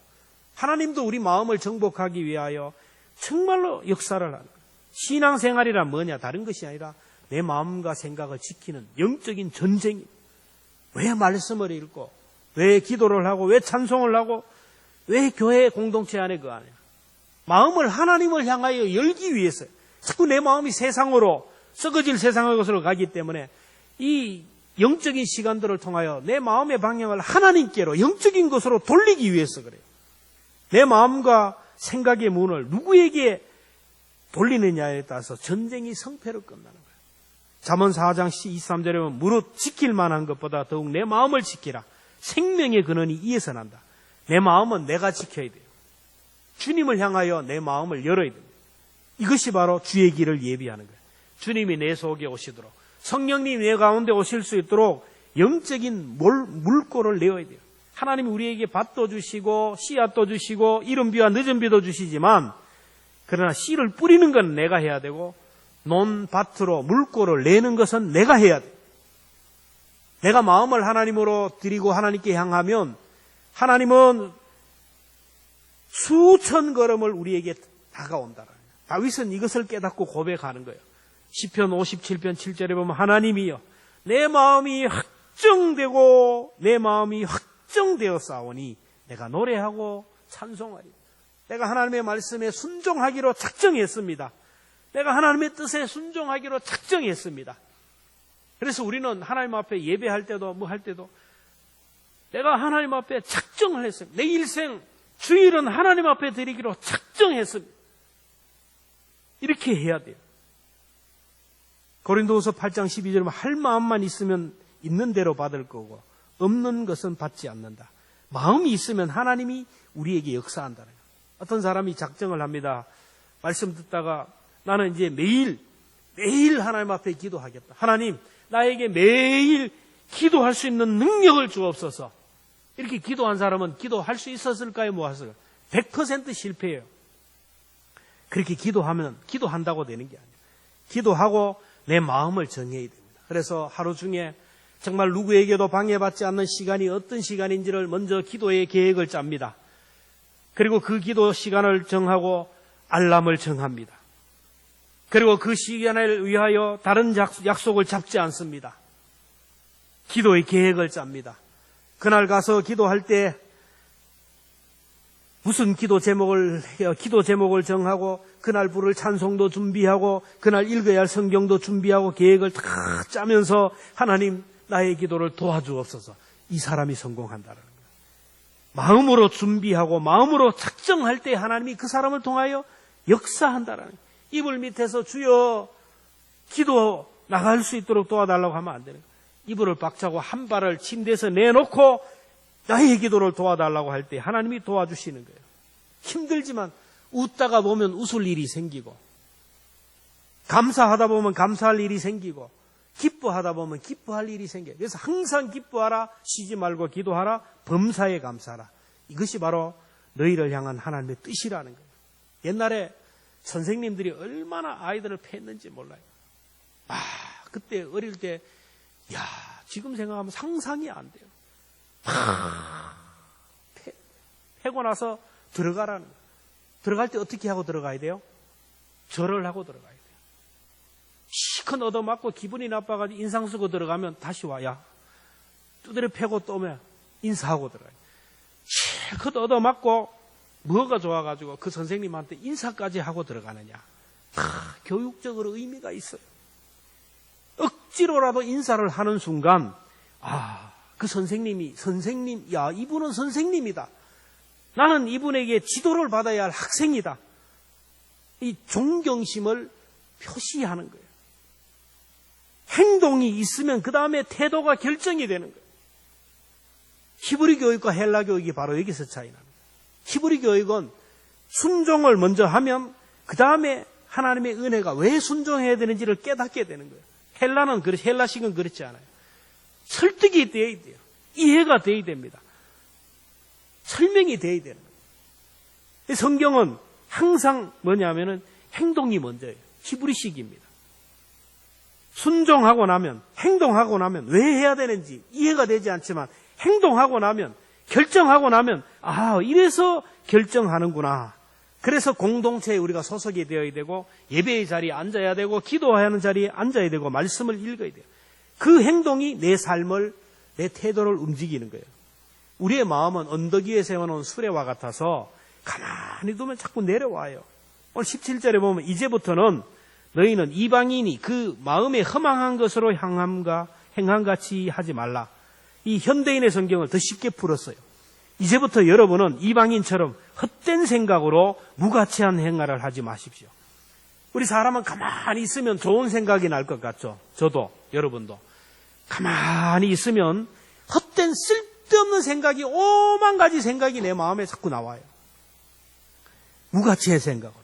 하나님도 우리 마음을 정복하기 위하여 정말로 역사를 하는 거예요. 신앙생활이란 뭐냐? 다른 것이 아니라 내 마음과 생각을 지키는 영적인 전쟁입니다. 왜 말씀을 읽고 왜 기도를 하고 왜 찬송을 하고 왜 교회 공동체 안에 그 안에 마음을 하나님을 향하여 열기 위해서요. 자꾸 내 마음이 세상으로 썩어질 세상의 것으로 가기 때문에 이 영적인 시간들을 통하여 내 마음의 방향을 하나님께로 영적인 것으로 돌리기 위해서 그래요. 내 마음과 생각의 문을 누구에게 돌리느냐에 따라서 전쟁이 성패로 끝나는 거예요. 잠언 4장 23절에 보면 무릇 지킬 만한 것보다 더욱 내 마음을 지키라. 생명의 근원이 이에서 난다. 내 마음은 내가 지켜야 돼요. 주님을 향하여 내 마음을 열어야 됩니다. 이것이 바로 주의 길을 예비하는 거예요. 주님이 내 속에 오시도록 성령님이 내 가운데 오실 수 있도록 영적인 물꼬를 내어야 돼요. 하나님이 우리에게 밭도 주시고 씨앗도 주시고 이른 비와 늦은 비도 주시지만 그러나 씨를 뿌리는 건 내가 해야 되고 논 밭으로 물꼬를 내는 것은 내가 해야 돼요. 내가 마음을 하나님으로 드리고 하나님께 향하면 하나님은 수천 걸음을 우리에게 다가온다라는 거예요. 다윗은 이것을 깨닫고 고백하는 거예요. 시편 57편 7절에 보면 하나님이여 내 마음이 확정되고 내 마음이 확정되어 싸우니 내가 노래하고 찬송하리. 내가 하나님의 말씀에 순종하기로 작정했습니다. 내가 하나님의 뜻에 순종하기로 작정했습니다. 그래서 우리는 하나님 앞에 예배할 때도 뭐 할 때도 내가 하나님 앞에 작정을 했습니다. 내 일생 주일은 하나님 앞에 드리기로 작정했습니다. 이렇게 해야 돼요. 고린도후서 8장 12절에 할 마음만 있으면 있는 대로 받을 거고 없는 것은 받지 않는다. 마음이 있으면 하나님이 우리에게 역사한다는 거예요. 어떤 사람이 작정을 합니다. 말씀 듣다가 나는 이제 매일 하나님 앞에 기도하겠다. 하나님, 나에게 매일 기도할 수 있는 능력을 주옵소서. 이렇게 기도한 사람은 기도할 수 있었을까요? 뭐 했을까요? 100% 실패해요. 그렇게 기도한다고 되는 게 아니에요. 기도하고 내 마음을 정해야 됩니다. 그래서 하루 중에 정말 누구에게도 방해받지 않는 시간이 어떤 시간인지를 먼저 기도의 계획을 짭니다. 그리고 그 기도 시간을 정하고 알람을 정합니다. 그리고 그 시간을 위하여 다른 약속을 잡지 않습니다. 기도의 계획을 짭니다. 그날 가서 기도할 때 무슨 기도 제목을 정하고 그날 부를 찬송도 준비하고 그날 읽어야 할 성경도 준비하고 계획을 다 짜면서 하나님 나의 기도를 도와주옵소서. 이 사람이 성공한다는 거예요. 마음으로 준비하고 마음으로 작정할 때 하나님이 그 사람을 통하여 역사한다는 거예요. 이불 밑에서 주여 기도 나갈 수 있도록 도와달라고 하면 안 되는 거예요. 이불을 박차고 한 발을 침대에서 내놓고 나의 기도를 도와달라고 할 때 하나님이 도와주시는 거예요. 힘들지만 웃다가 보면 웃을 일이 생기고 감사하다 보면 감사할 일이 생기고 기뻐하다 보면 기뻐할 일이 생겨요. 그래서 항상 기뻐하라, 쉬지 말고 기도하라, 범사에 감사하라. 이것이 바로 너희를 향한 하나님의 뜻이라는 거예요. 옛날에 선생님들이 얼마나 아이들을 패했는지 몰라요. 그때 어릴 때 지금 생각하면 상상이 안 돼요. 패고 나서 들어가라는 거예요. 들어갈 때 어떻게 하고 들어가야 돼요? 절을 하고 들어가야 돼요. 시큰 얻어맞고 기분이 나빠가지고 인상 쓰고 들어가면 다시 와야 두드려 패고 또 오면 인사하고 들어가요. 실컷 얻어맞고 뭐가 좋아가지고 그 선생님한테 인사까지 하고 들어가느냐. 교육적으로 의미가 있어요. 억지로라도 인사를 하는 순간 그 선생님, 이분은 선생님이다. 나는 이분에게 지도를 받아야 할 학생이다. 이 존경심을 표시하는 거예요. 행동이 있으면 그 다음에 태도가 결정이 되는 거예요. 히브리 교육과 헬라 교육이 바로 여기서 차이 납니다. 히브리 교육은 순종을 먼저 하면 그 다음에 하나님의 은혜가 왜 순종해야 되는지를 깨닫게 되는 거예요. 헬라식은 그렇지 않아요. 설득이 되어야 돼요. 이해가 되어야 됩니다. 설명이 되어야 되는 거예요. 성경은 항상 뭐냐면은 행동이 먼저예요. 히브리식입니다. 순종하고 나면, 행동하고 나면 왜 해야 되는지 이해가 되지 않지만 행동하고 나면, 결정하고 나면 이래서 결정하는구나. 그래서 공동체에 우리가 소속이 되어야 되고 예배의 자리에 앉아야 되고 기도하는 자리에 앉아야 되고 말씀을 읽어야 돼요. 그 행동이 내 삶을, 내 태도를 움직이는 거예요. 우리의 마음은 언덕 위에 세워놓은 수레와 같아서 가만히 두면 자꾸 내려와요. 오늘 17절에 보면 이제부터는 너희는 이방인이 그 마음에 허망한 것으로 행함같이 하지 말라. 이 현대인의 성경을 더 쉽게 풀었어요. 이제부터 여러분은 이방인처럼 헛된 생각으로 무가치한 행위를 하지 마십시오. 우리 사람은 가만히 있으면 좋은 생각이 날 것 같죠? 저도, 여러분도. 가만히 있으면 헛된 쓸데없는 생각이 5만 가지 생각이 내 마음에 자꾸 나와요. 무가치의 생각으로.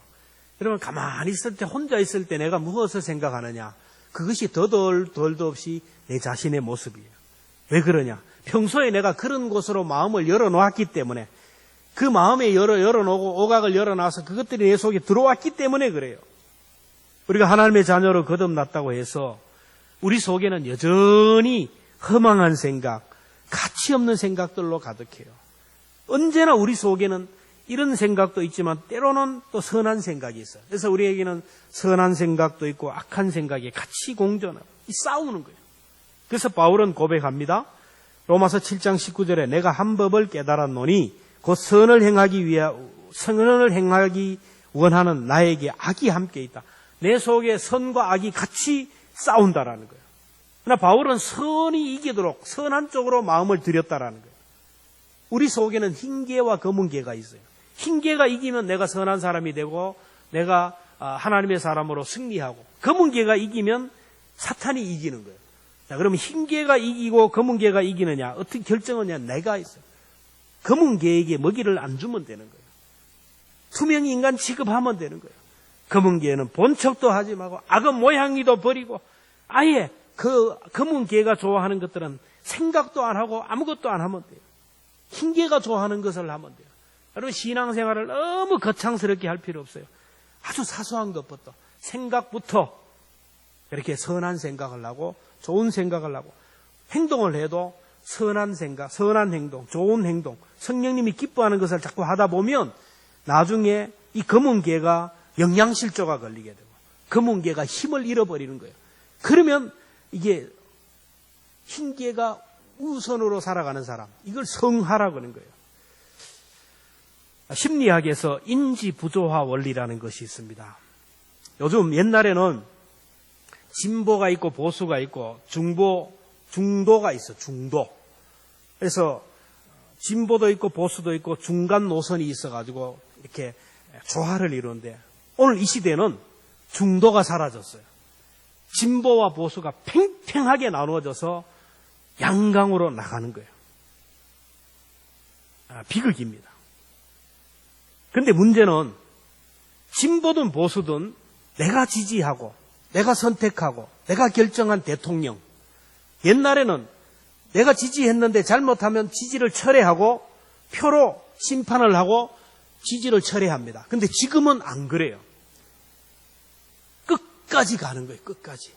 여러분 가만히 있을 때, 혼자 있을 때 내가 무엇을 생각하느냐? 그것이 더도 없이 내 자신의 모습이에요. 왜 그러냐? 평소에 내가 그런 곳으로 마음을 열어놓았기 때문에, 그 마음에 열어놓고 오각을 열어놔서 그것들이 내 속에 들어왔기 때문에 그래요. 우리가 하나님의 자녀로 거듭났다고 해서 우리 속에는 여전히 허망한 생각, 가치 없는 생각들로 가득해요. 언제나 우리 속에는 이런 생각도 있지만 때로는 또 선한 생각이 있어요. 그래서 우리에게는 선한 생각도 있고 악한 생각이 같이 공존하고 싸우는 거예요. 그래서 바울은 고백합니다. 로마서 7장 19절에 내가 한 법을 깨달았노니 곧 선을 행하기 원하는 나에게 악이 함께 있다. 내 속에 선과 악이 같이 싸운다라는 거예요. 그러나 바울은 선이 이기도록 선한 쪽으로 마음을 들였다라는 거예요. 우리 속에는 흰개와 검은개가 있어요. 흰개가 이기면 내가 선한 사람이 되고 내가 하나님의 사람으로 승리하고, 검은개가 이기면 사탄이 이기는 거예요. 자, 그러면 흰개가 이기고 검은개가 이기느냐, 어떻게 결정하냐? 내가 있어요. 검은개에게 먹이를 안 주면 되는 거예요. 투명 인간 취급하면 되는 거예요. 검은개는 본척도 하지 말고 악의 모양이도 버리고, 아예 그 검은개가 좋아하는 것들은 생각도 안 하고 아무것도 안 하면 돼요. 흰개가 좋아하는 것을 하면 돼요. 여러분, 신앙생활을 너무 거창스럽게 할 필요 없어요. 아주 사소한 것부터, 생각부터 이렇게 선한 생각을 하고 좋은 생각을 하고, 행동을 해도 선한 생각, 선한 행동, 좋은 행동, 성령님이 기뻐하는 것을 자꾸 하다 보면 나중에 이 검은개가 영양실조가 걸리게 되고 검은개가 힘을 잃어버리는 거예요. 그러면 이게 흰개가 우선으로 살아가는 사람, 이걸 성하라고 하는 거예요. 심리학에서 인지부조화 원리라는 것이 있습니다. 요즘 옛날에는 진보가 있고 보수가 있고 중도가 있어, 중도. 그래서 진보도 있고 보수도 있고 중간 노선이 있어가지고 이렇게 조화를 이루는데, 오늘 이 시대는 중도가 사라졌어요. 진보와 보수가 팽팽하게 나누어져서 양강으로 나가는 거예요. 비극입니다. 그런데 문제는 진보든 보수든 내가 지지하고 내가 선택하고 내가 결정한 대통령, 옛날에는 내가 지지했는데 잘못하면 지지를 철회하고 표로 심판을 하고 지지를 철회합니다. 그런데 지금은 안 그래요. 끝까지 가는 거예요. 끝까지.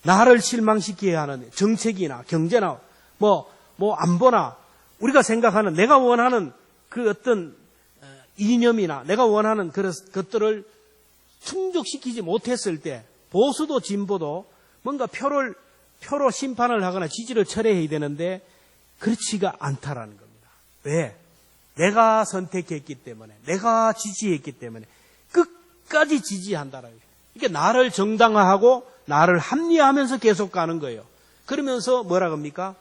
나를 실망시키게 하는 정책이나 경제나 뭐 안보나 우리가 생각하는, 내가 원하는 그 어떤 이념이나 내가 원하는 그런 것들을 충족시키지 못했을 때 보수도 진보도 뭔가 표로 심판을 하거나 지지를 철회해야 되는데 그렇지가 않다라는 겁니다. 왜? 내가 선택했기 때문에, 내가 지지했기 때문에 끝까지 지지한다라는 거예요. 이게 나를 정당화하고 나를 합리화하면서 계속 가는 거예요. 그러면서 뭐라 합니까?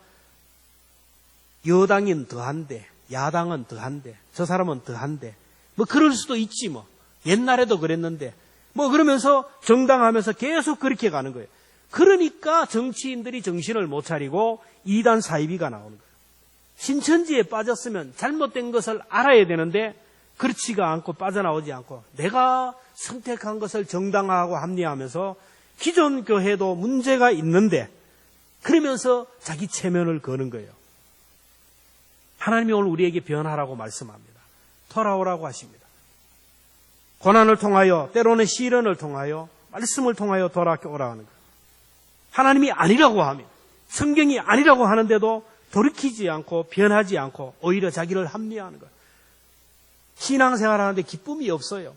여당은 더한데, 야당은 더한데, 저 사람은 더한데, 뭐 그럴 수도 있지 뭐. 옛날에도 그랬는데, 뭐 그러면서 정당하면서 계속 그렇게 가는 거예요. 그러니까 정치인들이 정신을 못 차리고 이단 사이비가 나오는 거예요. 신천지에 빠졌으면 잘못된 것을 알아야 되는데 그렇지가 않고 빠져나오지 않고 내가 선택한 것을 정당화하고 합리화하면서 기존 교회도 문제가 있는데 그러면서 자기 체면을 거는 거예요. 하나님이 오늘 우리에게 변하라고 말씀합니다. 돌아오라고 하십니다. 고난을 통하여, 때로는 시련을 통하여, 말씀을 통하여 돌아오라는 거예요. 하나님이 아니라고 하면, 성경이 아니라고 하는데도 돌이키지 않고 변하지 않고 오히려 자기를 합리화하는 거예요. 신앙생활 하는데 기쁨이 없어요.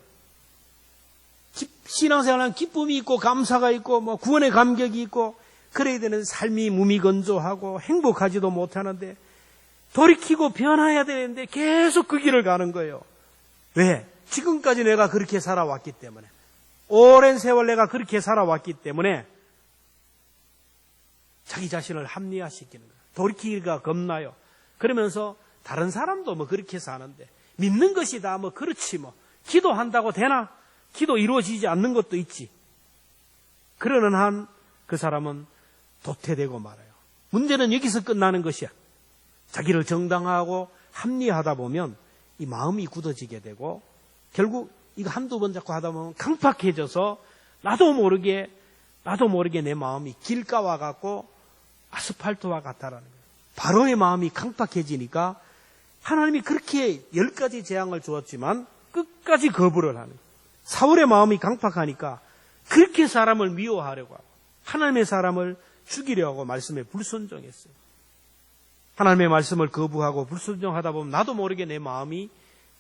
신앙생활하는 기쁨이 있고 감사가 있고 뭐 구원의 감격이 있고 그래야 되는 삶이 무미건조하고 행복하지도 못하는데 돌이키고 변화해야 되는데 계속 그 길을 가는 거예요. 왜? 지금까지 내가 그렇게 살아왔기 때문에, 오랜 세월 내가 그렇게 살아왔기 때문에 자기 자신을 합리화시키는 거예요. 돌이키기가 겁나요. 그러면서 다른 사람도 뭐 그렇게 사는데 믿는 것이 다 뭐 그렇지 뭐 기도한다고 되나? 기도 이루어지지 않는 것도 있지. 그러는 한 그 사람은 도태되고 말아요. 문제는 여기서 끝나는 것이야. 자기를 정당화하고 합리화하다 보면 이 마음이 굳어지게 되고 결국 이거 한두 번 자꾸 하다 보면 강팍해져서 나도 모르게 내 마음이 길가와 같고 아스팔트와 같다라는 거예요. 바로의 마음이 강팍해지니까 하나님이 그렇게 10가지 재앙을 주었지만 끝까지 거부를 하는 거예요. 사울의 마음이 강팍하니까 그렇게 사람을 미워하려고 하고 하나님의 사람을 죽이려고 말씀에 불순종했어요. 하나님의 말씀을 거부하고 불순종하다 보면 나도 모르게 내 마음이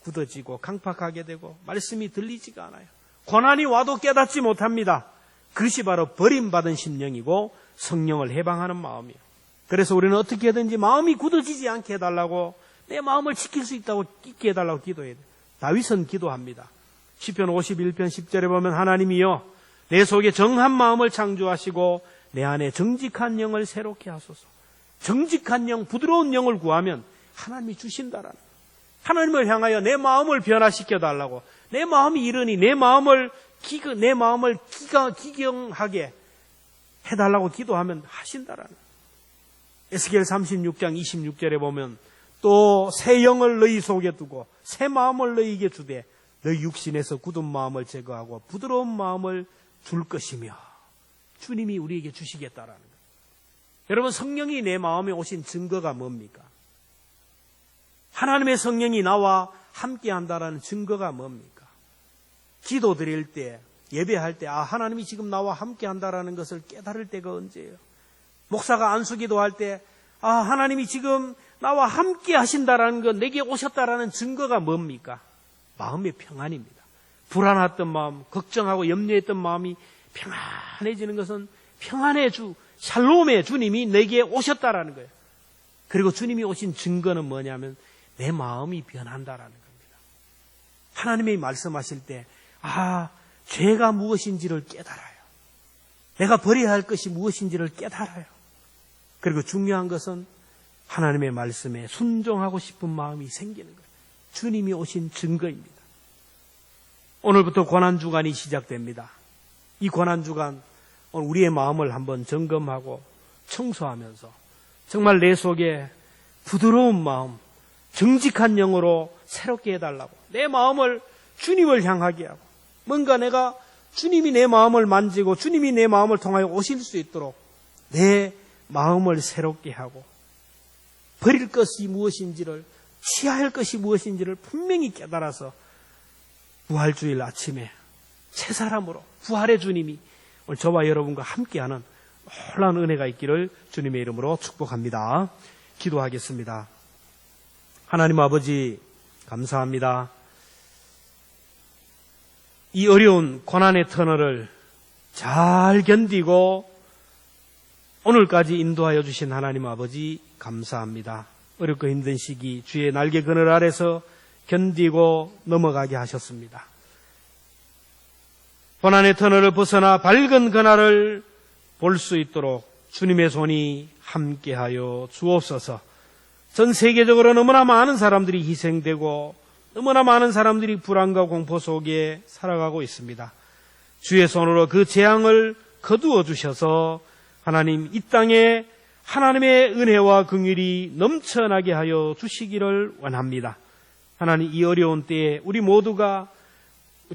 굳어지고 강팍하게 되고 말씀이 들리지가 않아요. 고난이 와도 깨닫지 못합니다. 그것이 바로 버림받은 심령이고 성령을 해방하는 마음이에요. 그래서 우리는 어떻게든지 마음이 굳어지지 않게 해달라고, 내 마음을 지킬 수 있게 해달라고 기도해야 돼요. 다윗은 기도합니다. 시편 51편 10절에 보면 하나님이여 내 속에 정한 마음을 창조하시고 내 안에 정직한 영을 새롭게 하소서. 정직한 영, 부드러운 영을 구하면 하나님이 주신다라는 거예요. 하나님을 향하여 내 마음을 변화시켜 달라고, 내 마음이 이르니 내 마음을 기경하게 해달라고 기도하면 하신다라는 거예요. 에스겔 36장 26절에 보면 또 새 영을 너희 속에 두고 새 마음을 너희에게 주되 너희 육신에서 굳은 마음을 제거하고 부드러운 마음을 줄 것이며, 주님이 우리에게 주시겠다라는 거예요. 여러분, 성령이 내 마음에 오신 증거가 뭡니까? 하나님의 성령이 나와 함께한다라는 증거가 뭡니까? 기도 드릴 때, 예배할 때, 하나님이 지금 나와 함께한다라는 것을 깨달을 때가 언제예요? 목사가 안수기도할 때, 하나님이 지금 나와 함께 하신다라는 것, 내게 오셨다라는 증거가 뭡니까? 마음의 평안입니다. 불안했던 마음, 걱정하고 염려했던 마음이 평안해지는 것은 평안의 주, 샬롬의 주님이 내게 오셨다라는 거예요. 그리고 주님이 오신 증거는 뭐냐면 내 마음이 변한다라는 겁니다. 하나님이 말씀하실 때, 죄가 무엇인지를 깨달아요. 내가 버려야 할 것이 무엇인지를 깨달아요. 그리고 중요한 것은 하나님의 말씀에 순종하고 싶은 마음이 생기는 거예요. 주님이 오신 증거입니다. 오늘부터 고난주간이 시작됩니다. 이 고난주간 우리의 마음을 한번 점검하고 청소하면서 정말 내 속에 부드러운 마음, 정직한 영으로 새롭게 해달라고, 내 마음을 주님을 향하게 하고, 뭔가 내가 주님이 내 마음을 만지고 주님이 내 마음을 통하여 오실 수 있도록 내 마음을 새롭게 하고, 버릴 것이 무엇인지를, 취할 것이 무엇인지를 분명히 깨달아서 부활주일 아침에 새 사람으로 부활의 주님이 오늘 저와 여러분과 함께하는 놀라운 은혜가 있기를 주님의 이름으로 축복합니다. 기도하겠습니다. 하나님 아버지, 감사합니다. 이 어려운 고난의 터널을 잘 견디고 오늘까지 인도하여 주신 하나님 아버지, 감사합니다. 어렵고 힘든 시기 주의 날개 그늘 아래서 견디고 넘어가게 하셨습니다. 고난의 터널을 벗어나 밝은 그날을 볼 수 있도록 주님의 손이 함께하여 주옵소서. 전 세계적으로 너무나 많은 사람들이 희생되고 너무나 많은 사람들이 불안과 공포 속에 살아가고 있습니다. 주의 손으로 그 재앙을 거두어 주셔서 하나님, 이 땅에 하나님의 은혜와 긍휼이 넘쳐나게 하여 주시기를 원합니다. 하나님, 이 어려운 때에 우리 모두가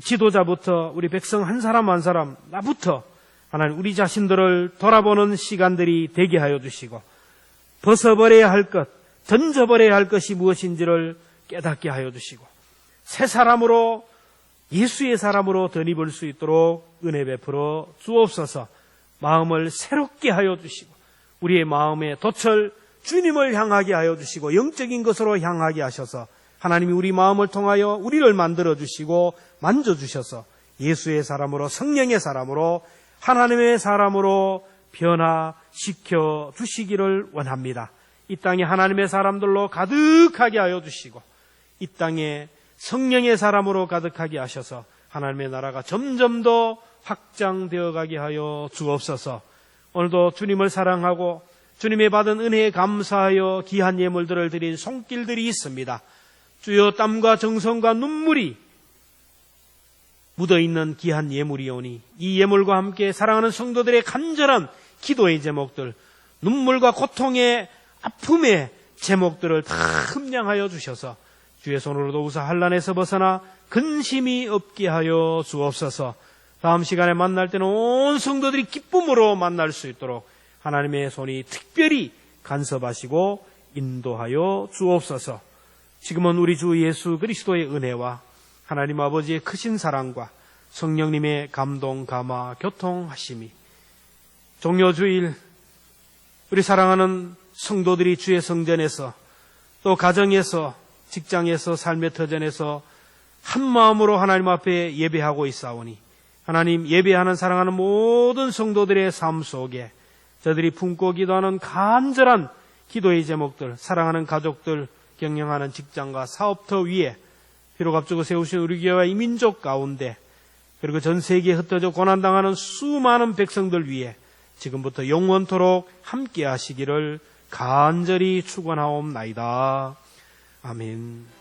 지도자부터 우리 백성 한 사람 한 사람, 나부터 하나님, 우리 자신들을 돌아보는 시간들이 되게 하여 주시고, 벗어버려야 할 것, 던져버려야 할 것이 무엇인지를 깨닫게 하여 주시고, 새 사람으로, 예수의 사람으로 덧입을 수 있도록 은혜 베풀어 주옵소서. 마음을 새롭게 하여 주시고, 우리의 마음의 돛을 주님을 향하게 하여 주시고, 영적인 것으로 향하게 하셔서 하나님이 우리 마음을 통하여 우리를 만들어 주시고 만져주셔서 예수의 사람으로, 성령의 사람으로, 하나님의 사람으로 변화시켜 주시기를 원합니다. 이 땅에 하나님의 사람들로 가득하게 하여 주시고, 이 땅에 성령의 사람으로 가득하게 하셔서 하나님의 나라가 점점 더 확장되어 가게 하여 주옵소서. 오늘도 주님을 사랑하고 주님의 받은 은혜에 감사하여 귀한 예물들을 드린 손길들이 있습니다. 주여, 땀과 정성과 눈물이 묻어있는 귀한 예물이오니 이 예물과 함께 사랑하는 성도들의 간절한 기도의 제목들, 눈물과 고통의 아픔의 제목들을 다 흠량하여 주셔서 주의 손으로도 우사 환난에서 벗어나 근심이 없게 하여 주옵소서. 다음 시간에 만날 때는 온 성도들이 기쁨으로 만날 수 있도록 하나님의 손이 특별히 간섭하시고 인도하여 주옵소서. 지금은 우리 주 예수 그리스도의 은혜와 하나님 아버지의 크신 사랑과 성령님의 감동, 감화, 교통하심이 종료주일 우리 사랑하는 성도들이 주의 성전에서 또 가정에서 직장에서 삶의 터전에서 한 마음으로 하나님 앞에 예배하고 있사오니 하나님, 예배하는 사랑하는 모든 성도들의 삶 속에 저들이 품고 기도하는 간절한 기도의 제목들, 사랑하는 가족들, 경영하는 직장과 사업터 위에 비록 앞두고 세우신 우리 교회와 이 민족 가운데 그리고 전 세계에 흩어져 고난당하는 수많은 백성들 위에 지금부터 영원토록 함께 하시기를 간절히 축원하옵나이다. 아멘.